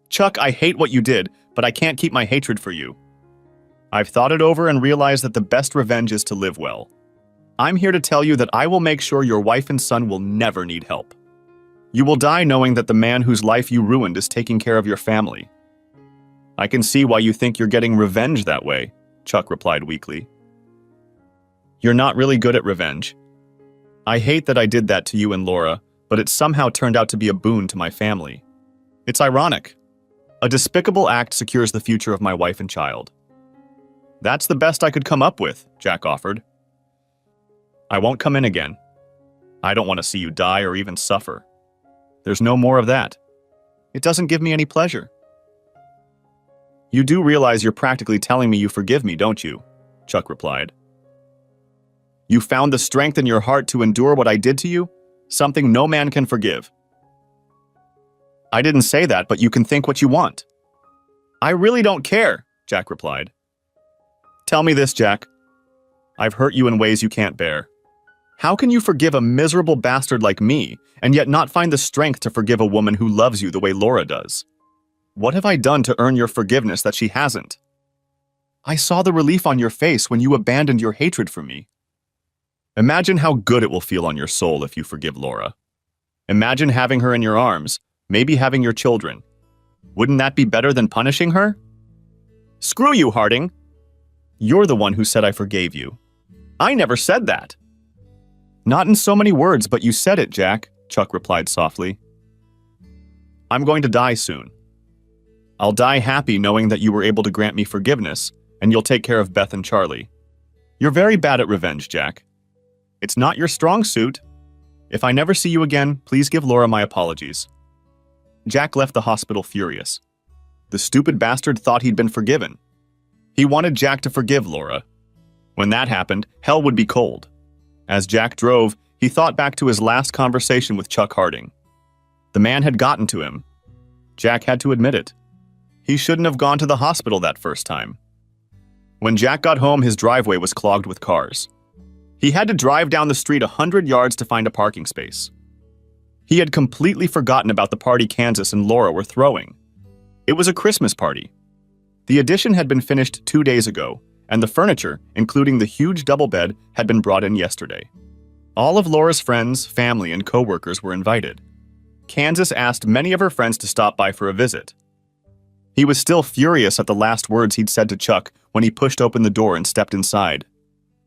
Chuck, I hate what you did, but I can't keep my hatred for you. I've thought it over and realized that the best revenge is to live well. I'm here to tell you that I will make sure your wife and son will never need help. You will die knowing that the man whose life you ruined is taking care of your family. I can see why you think you're getting revenge that way, Chuck replied weakly. You're not really good at revenge. I hate that I did that to you and Laura, but it somehow turned out to be a boon to my family. It's ironic. A despicable act secures the future of my wife and child. That's the best I could come up with, Jack offered. I won't come in again. I don't want to see you die or even suffer. There's no more of that. It doesn't give me any pleasure. You do realize you're practically telling me you forgive me, don't you? Chuck replied. You found the strength in your heart to endure what I did to you? Something no man can forgive. I didn't say that, but you can think what you want. I really don't care, Jack replied. Tell me this, Jack. I've hurt you in ways you can't bear. How can you forgive a miserable bastard like me, and yet not find the strength to forgive a woman who loves you the way Laura does? What have I done to earn your forgiveness that she hasn't? I saw the relief on your face when you abandoned your hatred for me. Imagine how good it will feel on your soul if you forgive Laura. Imagine having her in your arms, maybe having your children. Wouldn't that be better than punishing her? Screw you, Harding. You're the one who said I forgave you. I never said that. Not in so many words, but you said it, Jack, Chuck replied softly. I'm going to die soon. I'll die happy knowing that you were able to grant me forgiveness, and you'll take care of Beth and Charlie. You're very bad at revenge, Jack. It's not your strong suit. If I never see you again, please give Laura my apologies. Jack left the hospital furious. The stupid bastard thought he'd been forgiven. He wanted Jack to forgive Laura. When that happened, hell would be cold. As Jack drove, he thought back to his last conversation with Chuck Harding. The man had gotten to him. Jack had to admit it. He shouldn't have gone to the hospital that first time. When Jack got home, his driveway was clogged with cars. He had to drive down the street 100 yards to find a parking space. He had completely forgotten about the party Kansas and Laura were throwing. It was a Christmas party. The addition had been finished 2 days ago, and the furniture, including the huge double bed, had been brought in yesterday. All of Laura's friends, family, and co-workers were invited. Kansas asked many of her friends to stop by for a visit. He was still furious at the last words he'd said to Chuck when he pushed open the door and stepped inside.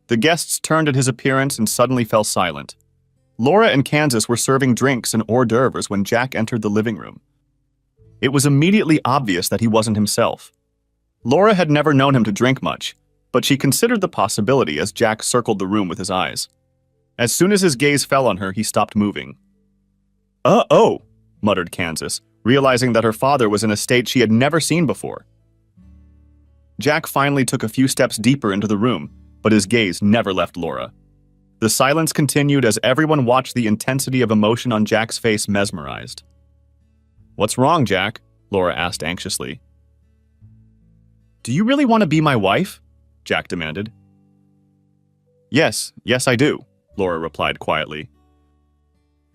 The guests turned at his appearance and suddenly fell silent. Laura and Kansas were serving drinks and hors d'oeuvres when Jack entered the living room. It was immediately obvious that he wasn't himself. Laura had never known him to drink much, but she considered the possibility as Jack circled the room with his eyes. As soon as his gaze fell on her, he stopped moving. "Uh-oh," muttered Kansas, realizing that her father was in a state she had never seen before. Jack finally took a few steps deeper into the room, but his gaze never left Laura. The silence continued as everyone watched the intensity of emotion on Jack's face mesmerized. "What's wrong, Jack?" Laura asked anxiously. "Do you really want to be my wife?" Jack demanded. Yes, I do," Laura replied quietly.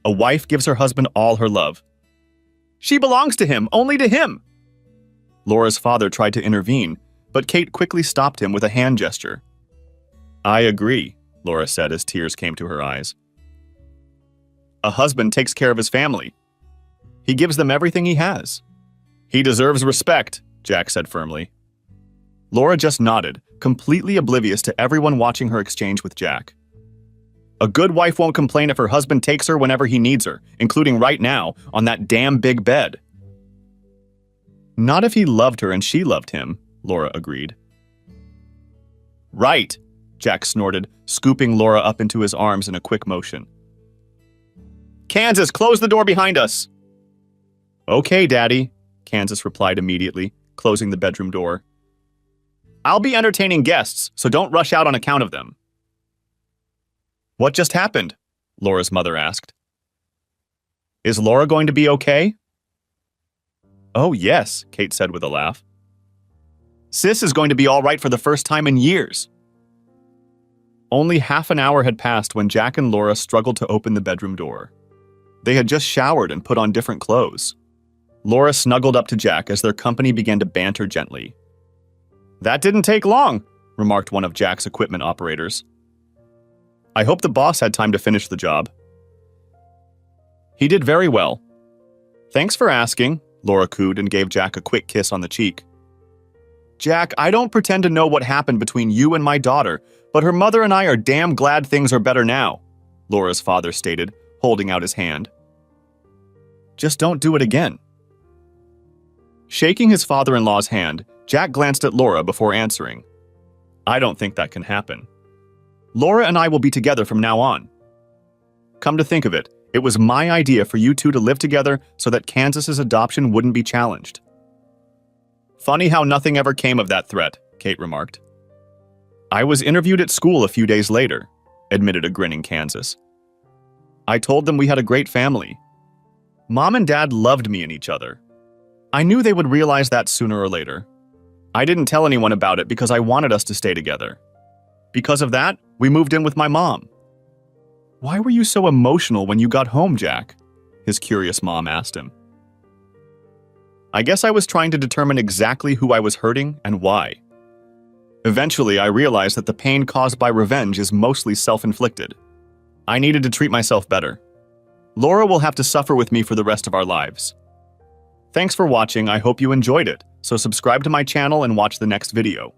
"A wife gives her husband all her love. She belongs to him, only to him." Laura's father tried to intervene, but Kate quickly stopped him with a hand gesture. "I agree," Laura said as tears came to her eyes. "A husband takes care of his family. He gives them everything he has. He deserves respect," Jack said firmly. Laura just nodded, completely oblivious to everyone watching her exchange with Jack. A good wife won't complain if her husband takes her whenever he needs her, including right now, on that damn big bed. Not if he loved her and she loved him, Laura agreed. Right, Jack snorted, scooping Laura up into his arms in a quick motion. Kansas, close the door behind us! Okay, Daddy, Kansas replied immediately, closing the bedroom door. I'll be entertaining guests, so don't rush out on account of them. What just happened? Laura's mother asked. Is Laura going to be okay? Oh, yes, Kate said with a laugh. Sis is going to be all right for the first time in years. Only half an hour had passed when Jack and Laura struggled to open the bedroom door. They had just showered and put on different clothes. Laura snuggled up to Jack as their company began to banter gently. That didn't take long, remarked one of Jack's equipment operators. I hope the boss had time to finish the job. He did very well. Thanks for asking, Laura cooed and gave Jack a quick kiss on the cheek. Jack, I don't pretend to know what happened between you and my daughter, but her mother and I are damn glad things are better now, Laura's father stated, holding out his hand. Just don't do it again. Shaking his father-in-law's hand, Jack glanced at Laura before answering. I don't think that can happen. Laura and I will be together from now on. Come to think of it, it was my idea for you two to live together so that Kansas's adoption wouldn't be challenged. Funny how nothing ever came of that threat, Kate remarked. I was interviewed at school a few days later, admitted a grinning Kansas. I told them we had a great family. Mom and Dad loved me and each other. I knew they would realize that sooner or later. I didn't tell anyone about it because I wanted us to stay together. Because of that, we moved in with my mom. Why were you so emotional when you got home, Jack? His curious mom asked him. I guess I was trying to determine exactly who I was hurting and why. Eventually, I realized that the pain caused by revenge is mostly self-inflicted. I needed to treat myself better. Laura will have to suffer with me for the rest of our lives. Thanks for watching. I hope you enjoyed it. So subscribe to my channel and watch the next video.